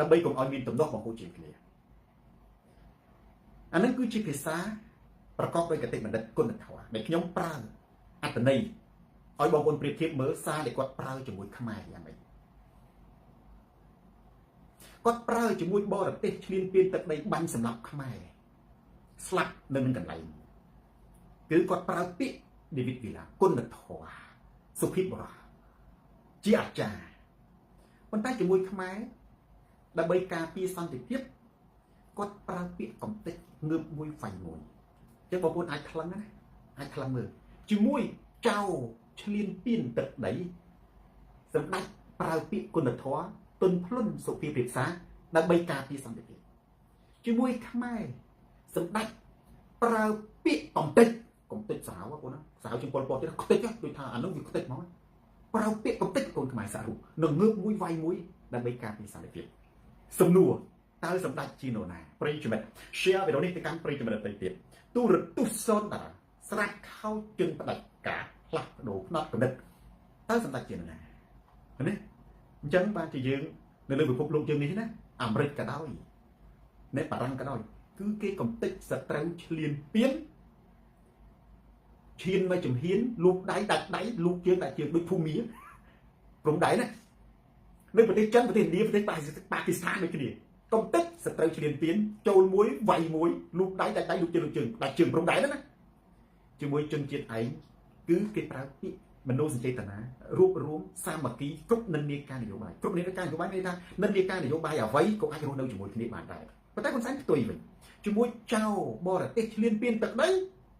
ដើម្បីកុំឲ្យមានទំនាស់បង្ហូរជាគ្នាអានឹងគឺជាភាសាប្រកបដោយគតិបណ្ឌិតគុណធម៌ដែលខ្ញុំប្រើអត្ថន័យឲ្យបងប្អូនប្រៀបធៀបមើលសារដែលគាត់ប្រើជាមួយខ្មែរយ៉ាងម៉េចគាត់ប្រើជាមួយបរទេសឈ្លានពានទឹកដីបាញ់សម្លាប់ខ្មែរស្លាប់នៅនឹងកន្លែងគឺគាត់ប្រើពាក្យដេវីតវីឡាគុណធម៌សុភាពបុរសជាអាចារ្យប៉ុន្តែជាមួយខ្មែរដើម្បីការពារសន្តិភាពគាត់ប្រើពាក្យកំតិចងើបមួយហ្វាញ់មួយអញ្ចឹងបងប្អូនអាចខ្លឹងណាអាចខ្លឹងមើលជាមួយចៅឈ្លានពានទឹកដីសម្ដេចប្រើពាក្យគុណធម៌ទុនភ្លុនសុភាពរិក្សាដើម្បីការពារសន្តិភាពជាមួយខ្មែរសម្ដេច ប្រើពាក្យកំតិចសាវបងណាសាវជាងពលពតទៀតខ្ទេចដូចថាអានោះវាខ្ទេចមកប្រើពាក្យកំតិចកូនខ្មែរសារុនឹងងើបមួយវាយមួយដើម្បីការពារសន្តិភាពសំណួរតើសម្ដេចជានរណាប្រិយមិត្ត share វីដេអូនេះទៅកាន់ប្រិយមិត្តដទៃទៀតទូរទស្សន៍សូនតាស្រាច់ខោជើងផ្ដាច់ការផ្លាស់ប្ដូរផ្នត់កំណត់តើសម្ដេចជានរណានេះអញ្ចឹងបានជាយើងនៅលើពិភពលោកយើងនេះណាអាមេរិកក៏ដោយនៅបារាំងក៏ដោយគឺគេកំទេចសត្រូវឈ្លានពានឈានមកជំហានលូកដៃដាច់ដៃលូកជើងដាច់ជើងដូចភូមិព្រំដៃណានៅប្រទេសចិនប្រទេសឥណ្ឌាប្រទេសប៉ាគីស្ថានដូចគ្នាកំទេចសត្រូវឈ្លានពានចូលមួយវាយមួយលូកដៃដាច់ដៃលូកជើងដាច់ជើងព្រំដៃណាជាមួយជនជាតិឯងគឺគេប្រើពាក្យមនោសញ្ចេតនារួបរวมសាមគ្គីគ្រប់និន្នាការនយោបាយគ្រប់និន្នាការនយោបាយមានថានិន្នាការនយោបាយអ្វីក៏អាចរស់នៅជាមួយគ្នាបានដែរប៉ុន្តែហ៊ុនសែនផ្ទុយវិញជាមួយចៅបរទេសឈ្លានពានទឹកដី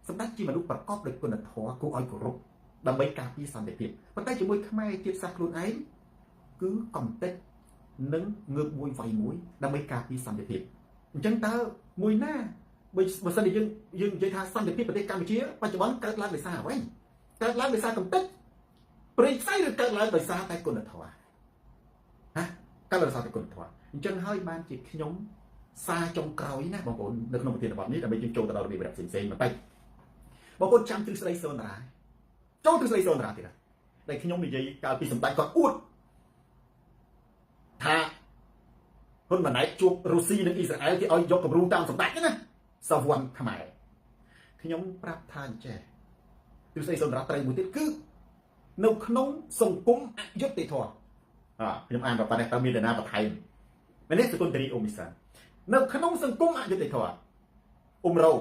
សម្ដេចជាមនុស្សប្រកបដោយគុណធម៌គួរឲ្យគោរពដើម្បីការពារសន្តិភាពប៉ុន្តែជាមួយខ្មែរជាតិសាសន៍ខ្លួនឯងគឺកំទេចនិងងើបមួយវាយមួយដើម្បីការពារសន្តិភាពអញ្ចឹងតើមួយណាបើសិនជាយើងនិយាយថាសន្តិភាពប្រទេសកម្ពុជាបច្ចុប្បន្នកើតឡើងដោយសារអ្វីកើតឡើងដោយសារកំទេចព្រៃផ្សៃឬកើតឡើងដោយសារតែគុណធម៌កើតឡើងដោយសារតែគុណធម៌អញ្ចឹងហើយបានជាខ្ញុំសារចុងក្រោយណាបងប្អូននៅក្នុងប្រធានបទនេះដើម្បីយើងចូលទៅដល់របៀបផ្សេងៗបន្តិចបងប្អូនចាំទ្រឹស្ដីសូនតារាចូលទ្រឹស្ដីសូនតារាទៀតដែលខ្ញុំនិយាយកាលពីសម្ដេចគាត់អួតថាហ៊ុនម៉ាណែតជួបរុស្ស៊ីនិងអ៊ីស្រាអែលគេឲ្យយកគំរូតាមសម្ដេចណាសវណ្ណខ្មែរខ្ញុំប្រាប់ថាអញ្ចេះទ្រឹស្ដីសូនតារាត្រូវមួយទៀតគឺនៅក្នុងសង្គមអយុត្តិធម៌ខ្ញុំអានប្រហែលតើមាននរណាបន្ថែមមែនទេសកុនតេរីអូមីសានៅក្នុងសង្គមអយុត្តិធម៌អ៊ុំរ៉ូ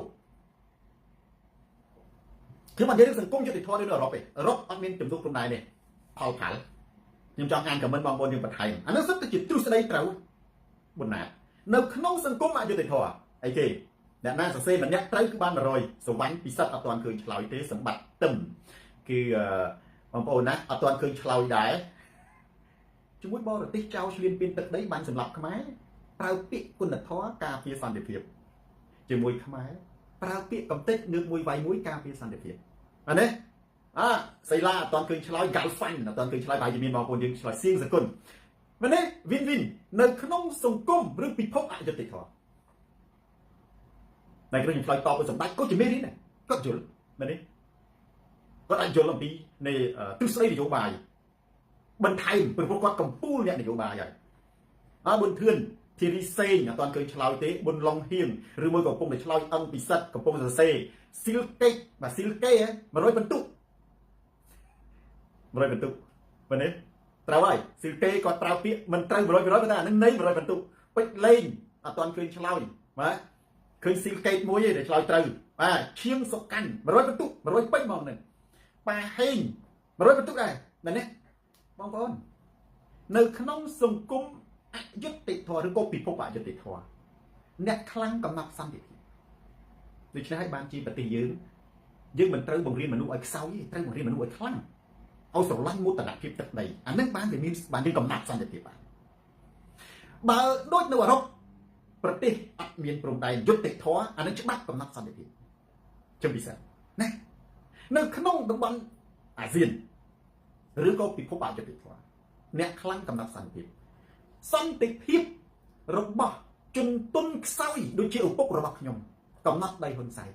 ខ្ញុំបាននិយាយរឿងសង្គមយុត្តិធម៌នៅអឺរ៉ុបទេអឺរ៉ុបអត់មានជំនួសព្រំដែនទេផលខ្ញុំចង់អានខមមិនបងប្អូនយើងបន្ថែមអានោះសិតតែជាទ្រឹស្ដីត្រូវបុណ្ណានៅក្នុងសង្គមអយុត្តិធម៌អីគេអ្នកណាសរសេរម្នាក់ត្រូវគឺបាន100សវណ្ណពិសិដ្ឋអត់ទាន់ឃើញឆ្លើយទេសម្បត្តិទឹមគឺបងប្អូនណាអត់ទាន់ឃើញឆ្លើយដែរជាមួយបរទេសចោលឈ្លានពានទឹកដីបានសម្លាប់ខ្មែរប្រើពាក្យគុណធម៌ការពារសន្តិភាពជាមួយខ្មែរប្រើពាក្យកំទេចងើបមួយវាយមួយការពារសន្តិភាពអានេះសៃឡាអត់ទាន់ឃើញឆ្លើយហ្គាល់ហ្វាញ់អត់ទាន់ឃើញឆ្លើយហើយមានបងប្អូនយើងឆ្លើយសៀងសគុណមែនទេវិនវិននៅក្នុងសង្គមឬពិភពអយុត្តិធម៌តែខ្ញុំឆ្លើយតបទៅសម្ដេចក៏ជាមេរៀនដែរគាត់យល់មែនទេគាត់អាចយល់អំពីនៃទ្រឹស្ដីនយោបាយបន្ថែមព្រោះគាត់កំពូលអ្នកនយោបាយហើយប៊ុនធឿនធីរីសេងអត់ទាន់ឃើញឆ្លើយទេប៊ុនឡុងហៀងឬមួយក៏កំពុងតែឆ្លើយអង្គពិសិដ្ឋកំពុងសរសេរស៊ីលកេបាទស៊ីលកេ100បន្ទុកមែនទេត្រូវហើយស៊ីលកេគាត់ប្រើពាក្យមិនត្រូវ100%ប៉ុន្តែអានឹងនៃ100បន្ទុកពេជ្រលេងអត់ទាន់ឃើញឆ្លើយបាទឃើញស៊ីលកេមួយទេដែលឆ្លើយត្រូវបាទឈៀងសុកកាន់100បន្ទុក100ពេជ្រហ្មងហ្នឹងប៉ាហេង100បន្ទុកដែរមែនទេបងប្អូននៅក្នុងសង្គមអយុត្តិធម៌ឬក៏ពិភពអយុត្តិធម៌អ្នកខ្លាំងកំណត់សន្តិភាពដូច្នេះហើយបានជាប្រទេសយើងមិនត្រូវបង្រៀនមនុស្សឲ្យខ្សោយទេត្រូវបង្រៀនមនុស្សឲ្យខ្លាំងឲ្យស្រឡាញ់មោទនភាពទឹកដីអានឹងបានវាមានបានយើងកំណត់សន្តិភាពបានបើដូចនៅអឺរ៉ុបប្រទេសអត់មានព្រំដែនយុត្តិធម៌អានឹងច្បាប់កំណត់សន្តិភាពចំពិសេសណានៅក្នុងតំបន់អាស៊ានឬក៏ពិភពអយុត្តិធម៌អ្នកខ្លាំងកំណត់សន្តិភាពរបស់ជនទុនខ្សោយដូចជាឪពុករបស់ខ្ញុំកំណត់ដោយហ៊ុនសែន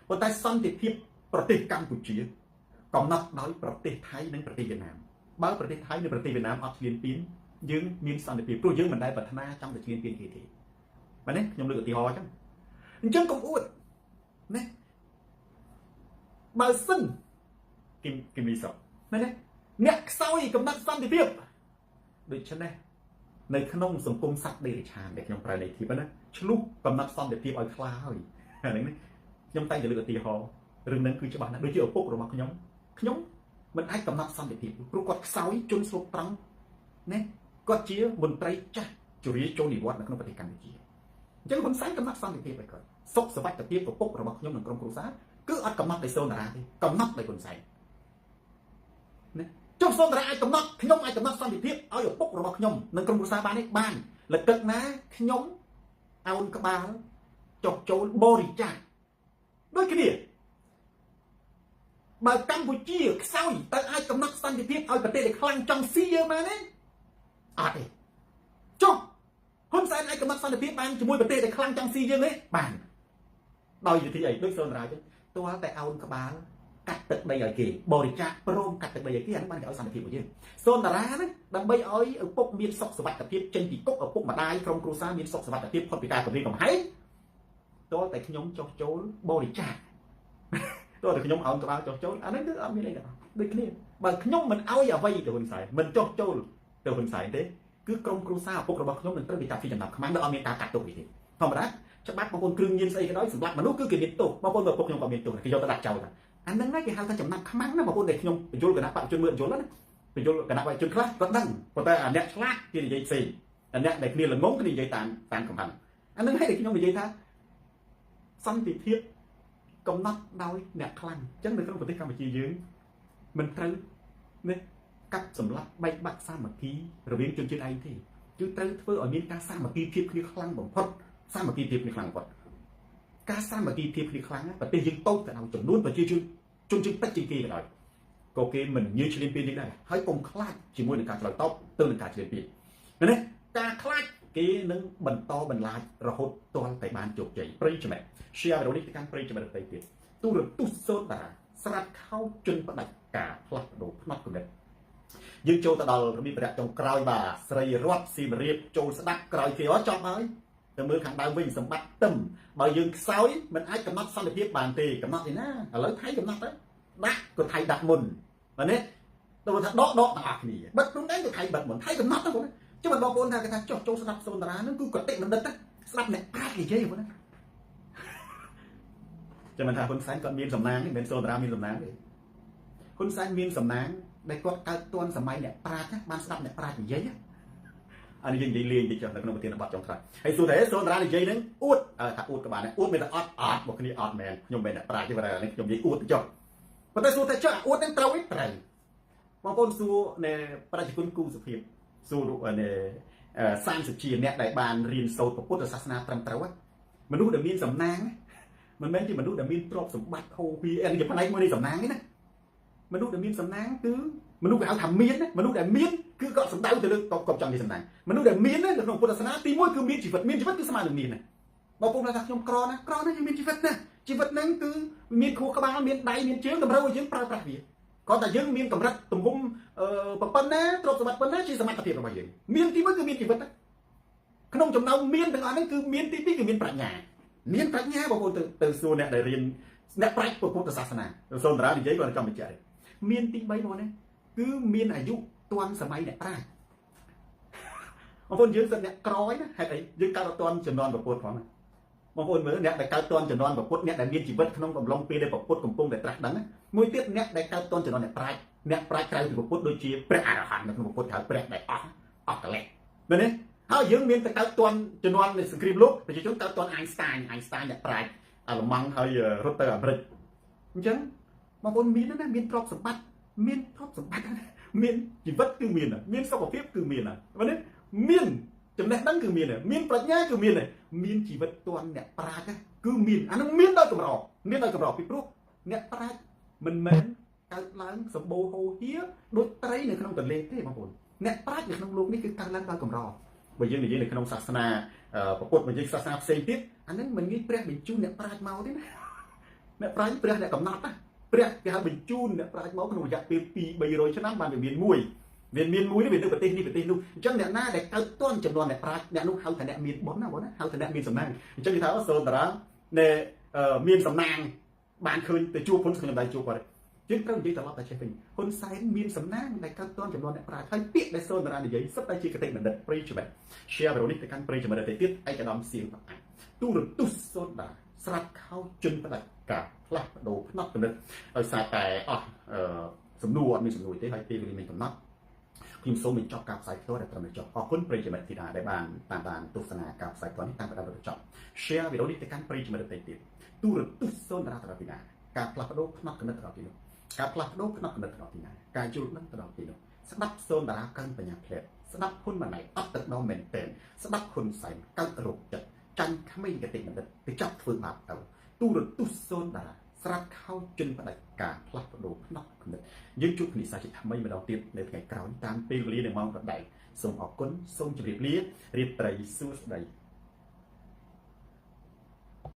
ប៉ុន្តែសន្តិភាពប្រទេសកម្ពុជាកំណត់ដោយប្រទេសថៃនិងប្រទេសវៀតណាមបើប្រទេសថៃនិងប្រទេសវៀតណាមអត់ឈ្លានពានយើងមានសន្តិភាពព្រោះយើងមិនដែលប្រាថ្នាចង់ទៅឈ្លានពានគេទេបាទនេះខ្ញុំលើកឧទាហរណ៍អញ្ចឹងកុំអួតណាបើសិនគីមីសមែនទេអ្នកខ្សោយកំណត់សន្តិភាពដូច្នេះនៅក្នុងសង្គមសត្វដេរឆានដែលខ្ញុំប្រើន័យធៀបណាឆ្លុះកំណត់សន្តិភាពឲ្យខ្លាហើយហ្នឹងខ្ញុំតែងតែលើកឧទាហរណ៍រឿងហ្នឹងគឺច្បាស់ណាស់ដូចជាឪពុករបស់ខ្ញុំមិនអាចកំណត់សន្តិភាពព្រោះគាត់ខ្សោយជន់ស្លុកត្រង់ណាគាត់ជាមន្ត្រីចាស់ជរាចូលនិវត្តន៍នៅក្នុងប្រទេសកម្ពុជាអញ្ចឹងហ៊ុនសែនកំណត់សន្តិភាពឲ្យគាត់សុខសวัสดิភាពឪពុករបស់ខ្ញុំនិងក្រុមគ្រួសារគឺអត់កំណត់ដោយសូនតារាទេកំណត់ដោយហ៊ុនសែនណាចុះសូនតារាអាចកំណត់ខ្ញុំអាចកំណត់សន្តិភាពឲ្យឪពុករបស់ខ្ញុំនិងក្រុមគ្រួសារបានទេបានលកទឹកណាខ្ញុំអោនក្បាលចុះចូលបរិច្ចាគ ដូចគ្នាបើកម្ពុជាខ្សោយតើអាចកំណត់សន្តិភាពឲ្យប្រទេសដែលខ្លាំងចង់ស៊ីយើងបានទេអត់ទេចុះហ៊ុនសែនអាចកំណត់សន្តិភាពបានជាមួយប្រទេសដែលខ្លាំងចង់ស៊ីយើងទេបានដោយវិធីអីដូចសូនរាជទាល់តែអោនក្បាលកាត់ទឹកដីឲ្យគេបរិច្ចាគព្រមកាត់ទឹកដីឲ្យគេអានោះបានគេឲ្យសន្តិភាពរបស់យើងសូនតារាហ្នឹងដើម្បីឲ្យឪពុកមានសុខសុវត្ថិភាពចេញពីគុកឪពុកម្ដាយក្រុមគ្រួសារមានសុខសុវត្ថិភាពផុតពីការគំរាមកំហែងទាល់តែខ្ញុំចុះចូលបរិច្ចាគទាល់តែខ្ញុំអោនក្បាលចុះចូលអានេះគឺអត់មានអីទេដូចគ្នាបើខ្ញុំមិនឲ្យអ្វីទៅហ៊ុនសែនមិនចុះចូលទៅហ៊ុនសែនទេគឺក្រុមគ្រួសារឪពុករបស់ខ្ញុំនឹងត្រូវbịចាប់ពីចំណាប់ខ្មាំងដោយអត់មានការកាត់ទោសទេធម្មតាច្បាប់បងប្អូនគ្រឿងញៀនស្អីក៏ដោយសម្រាប់មនុស្សគឺគេមានទោសបងប្អូនឪពុកខ្ញុំក៏មានទោសគេយកទៅដាក់ចោលអានឹងគេហៅថាចំណាប់ខ្មាំងណាបងប្អូនដែលខ្ញុំបញ្យល់គណៈបព្វជិជនមើលបញ្យល់ណាបញ្យល់គណៈបព្វជិជនខ្លះគាត់ដឹងប៉ុន្តែអាអ្នកឆ្លាតគេនិយាយផ្សេងអាអ្នកដែលគ្នាល្ងងគ្នានិយាយតាមកំហឹងអានឹងឲ្យតែខ្ញុំនិយាយថាសន្តិភាពកំណត់ដោយអ្នកខ្លាំងអញ្ចឹងនៅក្នុងប្រទេសកម្ពុជាយើងមិនត្រូវនេះកាប់សម្លាប់បែកបាក់សាមគ្គីរវាងជនជាតិឯងទេគឺត្រូវធ្វើឲ្យមានការសាមគ្គីភាពគ្នាខ្លាំងបំផុតសាមគ្គីភាពគ្នាខ្លាំងបំផុតការសាមគ្គីភាពគ្នាខ្លាំងប្រទេសយើងតូចទៅដល់ចំនួនប្រជាជនជាតិតិចជាងគេក៏ដោយក៏គេមិនញើសឈ្លានពានយើងដែរហើយកុំខ្លាចជាមួយនឹងការឆ្លើយតបទៅនឹងការឈ្លានពានណាការខ្លាចគេនឹងបន្តបន្លាចរហូតទាល់តែបានជោគជ័យប្រិយចំណែក share វីដេអូនេះទៅកាន់ប្រិយចំណែកដទៃទៀតទូរទស្សន៍សូតាស្រាត់ខោជន់ផ្ដាច់ការផ្លាស់ប្ដូរផ្នត់គំនិតយើងចូលទៅដល់របៀបរយៈចុងក្រោយបាទស្រីរតសៀមរាបចូលស្ដាប់ក្រោយគេអត់ចប់ហើយទៅមើលខាងដើមវិញសម្បត្តិទឹមបើយើងខ្សោយមិនអាចកំណត់សន្តិភាពបានទេកំណត់ទេណាឥឡូវថៃកំណត់ទៅដាក់ក៏ថៃដាក់មុនបាទនេះទៅថាដកទាំងអស់គ្នាបិទព្រំដែនក៏ថៃបិទមុនថៃកំណត់ទៅបងចុះបងប្អូនថាគេថាចុះចូលស្ដាប់សូនតារាហ្នឹងគឺកតិបណ្ឌិតស្ដាប់អ្នកប្រាជ្ញនិយាយបងណាចាំមិនថាហ៊ុនសែនគាត់មានសំណាងនេះមិនមែនសូនតារាមានសំណាងទេហ៊ុនសែនមានសំណាងដែលគាត់កើតទាន់សម័យអ្នកប្រាជ្ញបានស្ដាប់អ្នកប្រាជ្ញនិយាយអានេះយើងនិយាយលេងតិចចុះនៅក្នុងប្រធានបទចុងក្រោយហើយសួរតែសូនតារានិយាយហ្នឹងអួតថាអួតក៏បានដែរអួតមិនថាអត់មកគ្នាអត់មែនខ្ញុំមិនអ្នកប្រាជ្ញទេបាទនេះខ្ញុំនិយាយអួតទៅចុះប៉ុន្តែសួរតែចុះអួតហ្នឹងត្រូវទេត្រូវបងប្អូនសួរនៅប្រជាជនគូសុភាពសួរនៅ30ជាអ្នកដែលបានរៀនសូត្រពុទ្ធសាសនាត្រឹមត្រូវមនុស្សដែលមានសំណាងមិនមែនជាមនុស្សដែលមានទ្រព្យសម្បត្តិហូរហៀនេះជាផ្នែកមួយនៃសំណាងទេណាមនុស្សដែលមានសំណាងគឺមនុស្សគេហៅថាមានមនុស្សដែលមានគឺគាត់សំដៅទៅលើកបចង់មានសំណាងមនុស្សដែលមាននៅក្នុងពុទ្ធសាសនាទី1គឺមានជីវិតគឺស្មើនឹងមានណាបងប្អូនថាខ្ញុំក្រណាយើងមានជីវិតណាជីវិតហ្នឹងគឺមានខួរក្បាលមានដៃមានជើងតម្រូវឲ្យយើងប្រើប្រាស់វាគាត់តែយើងមានកម្រិតទំហំប៉ុណ្ណាទ្រព្យសម្បត្តិប៉ុណ្ណាជាសមត្ថភាពរបស់យើងមានទី1គឺមានជីវិតក្នុងចំណោមមានទាំងអស់ហ្នឹងគឺមានទី2គឺមានប្រាជ្ញាបងប្អូនទៅសួរអ្នកដែលរៀនអ្នកប្រាជ្ញពុទ្ធសាសនាសូនតារានិយាយគាត់ចង់បញ្ជាក់មានទី3បងណាគឺមានអាយុទាន់សម័យអ្នកប្រាជ្ញបងប្អូនយើងសិនអ្នកក្រោយណាហេតុអីយើងកើតអត់ទាន់ចំនួនប្រពុតផងបងប្អូនមើលអ្នកដែលកើតទាន់ចំនួនប្រពុតអ្នកដែលមានជីវិតក្នុងកំឡុងពេលដែលប្រពុតកំពុងតែត្រាស់ដឹងមួយទៀតអ្នកដែលកើតទាន់ចំនួនអ្នកប្រាជ្ញក្រៅពីប្រពុតដូចជាព្រះអរហន្តនៅក្នុងប្រពុតហៅព្រះដែលអស់កលៈមែនទេហើយយើងមានតែកើតទាន់ចំនួននៃសង្គ្រាមលោកប្រជាជនកើតទាន់អៃស្តាញអ្នកប្រាជ្ញអាល្លឺម៉ង់ហើយរត់ទៅអាមេរិកអញ្ចឹងបងប្អូនមានណាមានទ្រព្យសម្បត្តិមានជីវិតគឺមានសុខភាពគឺមានមែនទេមានចំណេះដឹងគឺមានប្រាជ្ញាគឺមានជីវិតទាន់អ្នកប្រាជ្ញគឺមានអានឹងមានដោយកម្រពីព្រោះអ្នកប្រាជ្ញមិនមែនកើតឡើងសម្បូរហូរហៀដូចត្រីនៅក្នុងទន្លេទេបងប្អូនអ្នកប្រាជ្ញនៅក្នុងលោកនេះគឺកើតឡើងដោយកម្របើយើងនិយាយនៅក្នុងសាសនាពុទ្ធបើយើងសាសនាផ្សេងទៀតអានឹងមិនងាយព្រះបញ្ជូនអ្នកប្រាជ្ញមកទេណាអ្នកប្រាជ្ញព្រះអ្នកកំណត់ណាព្រះគេហៅបញ្ជូនអ្នកប្រាជ្ញមកក្នុងរយៈពេល200-300ឆ្នាំបានវាមានមួយវានៅប្រទេសនេះប្រទេសនោះអញ្ចឹងអ្នកណាដែលកើតទាន់ចំនួនអ្នកប្រាជ្ញអ្នកនោះហៅថាអ្នកមានបុណ្យណាបងណាហៅថាអ្នកមានសំណាងអញ្ចឹងគេថាសូនតារាមានសំណាងបានឃើញទៅជួបហ៊ុនខ្ញុំដែរជួបគាត់យើងត្រូវនិយាយត្រឡប់តែចេះវិញហ៊ុនសែនមានសំណាងដែលកើតទាន់ចំនួនអ្នកប្រាជ្ញហើយពាក្យដែលសូនតារានិយាយសុទ្ធតែជាគតិបណ្ឌិតប្រិយចំណែក share វីដេអូនេះទៅកាន់ប្រិយចំណែកទៀតឯកឧត្តមសៀងប្រអាប់ទូរទស្សន៍សូនតាស្រាត់ខោជន់ផ្ដាច់ការផ្លាស់ប្ដូរផ្នត់គំនិតដោយសារតែអស់សំណួរអត់មានសំណួរទេហើយពេលវេលាមានកំណត់ខ្ញុំសូមបញ្ចប់ការផ្សាយផ្ទាល់ដែលត្រឹមតែចប់អរគុណប្រិយមិត្តធីតាដែលបានតាមដានទស្សនាការផ្សាយផ្ទាល់នេះតាមបណ្ដាលចប់ share វីដេអូនេះទៅកាន់ប្រិយមិត្តដទៃទៀតទូរទស្សន៍សូនតារាត្រពីណាការផ្លាស់ប្ដូរផ្នត់គំនិតត្រពីនោះការផ្លាស់ប្ដូរផ្នត់គំនិតត្រពីណាការយល់ដឹងត្រពីនោះស្ដាប់សូនតារាកើនបញ្ញាផ្លែតស្ដាប់ហ៊ុនម៉ាណែតអត់ទឹកដល់មែនទែនស្ដាប់ហ៊ុនសែនកើតរោគចិត្តចាញ់ក្មេងកតិបណ្ឌិតទៅចាប់ធ្វើបាបទៅ ទូរទស្សន៍សូនតារាស្រាប់ខោជិនបដិការផ្លាស់ប្ដូរផ្នែកគំនិតយើងជួបគ្នាសាជាថ្មីម្ដងទៀតនៅថ្ងៃក្រោយតាមពេលវេលានៅម៉ោងដដែលសូមអរគុណសូមជម្រាបលារាត្រីសួស្តី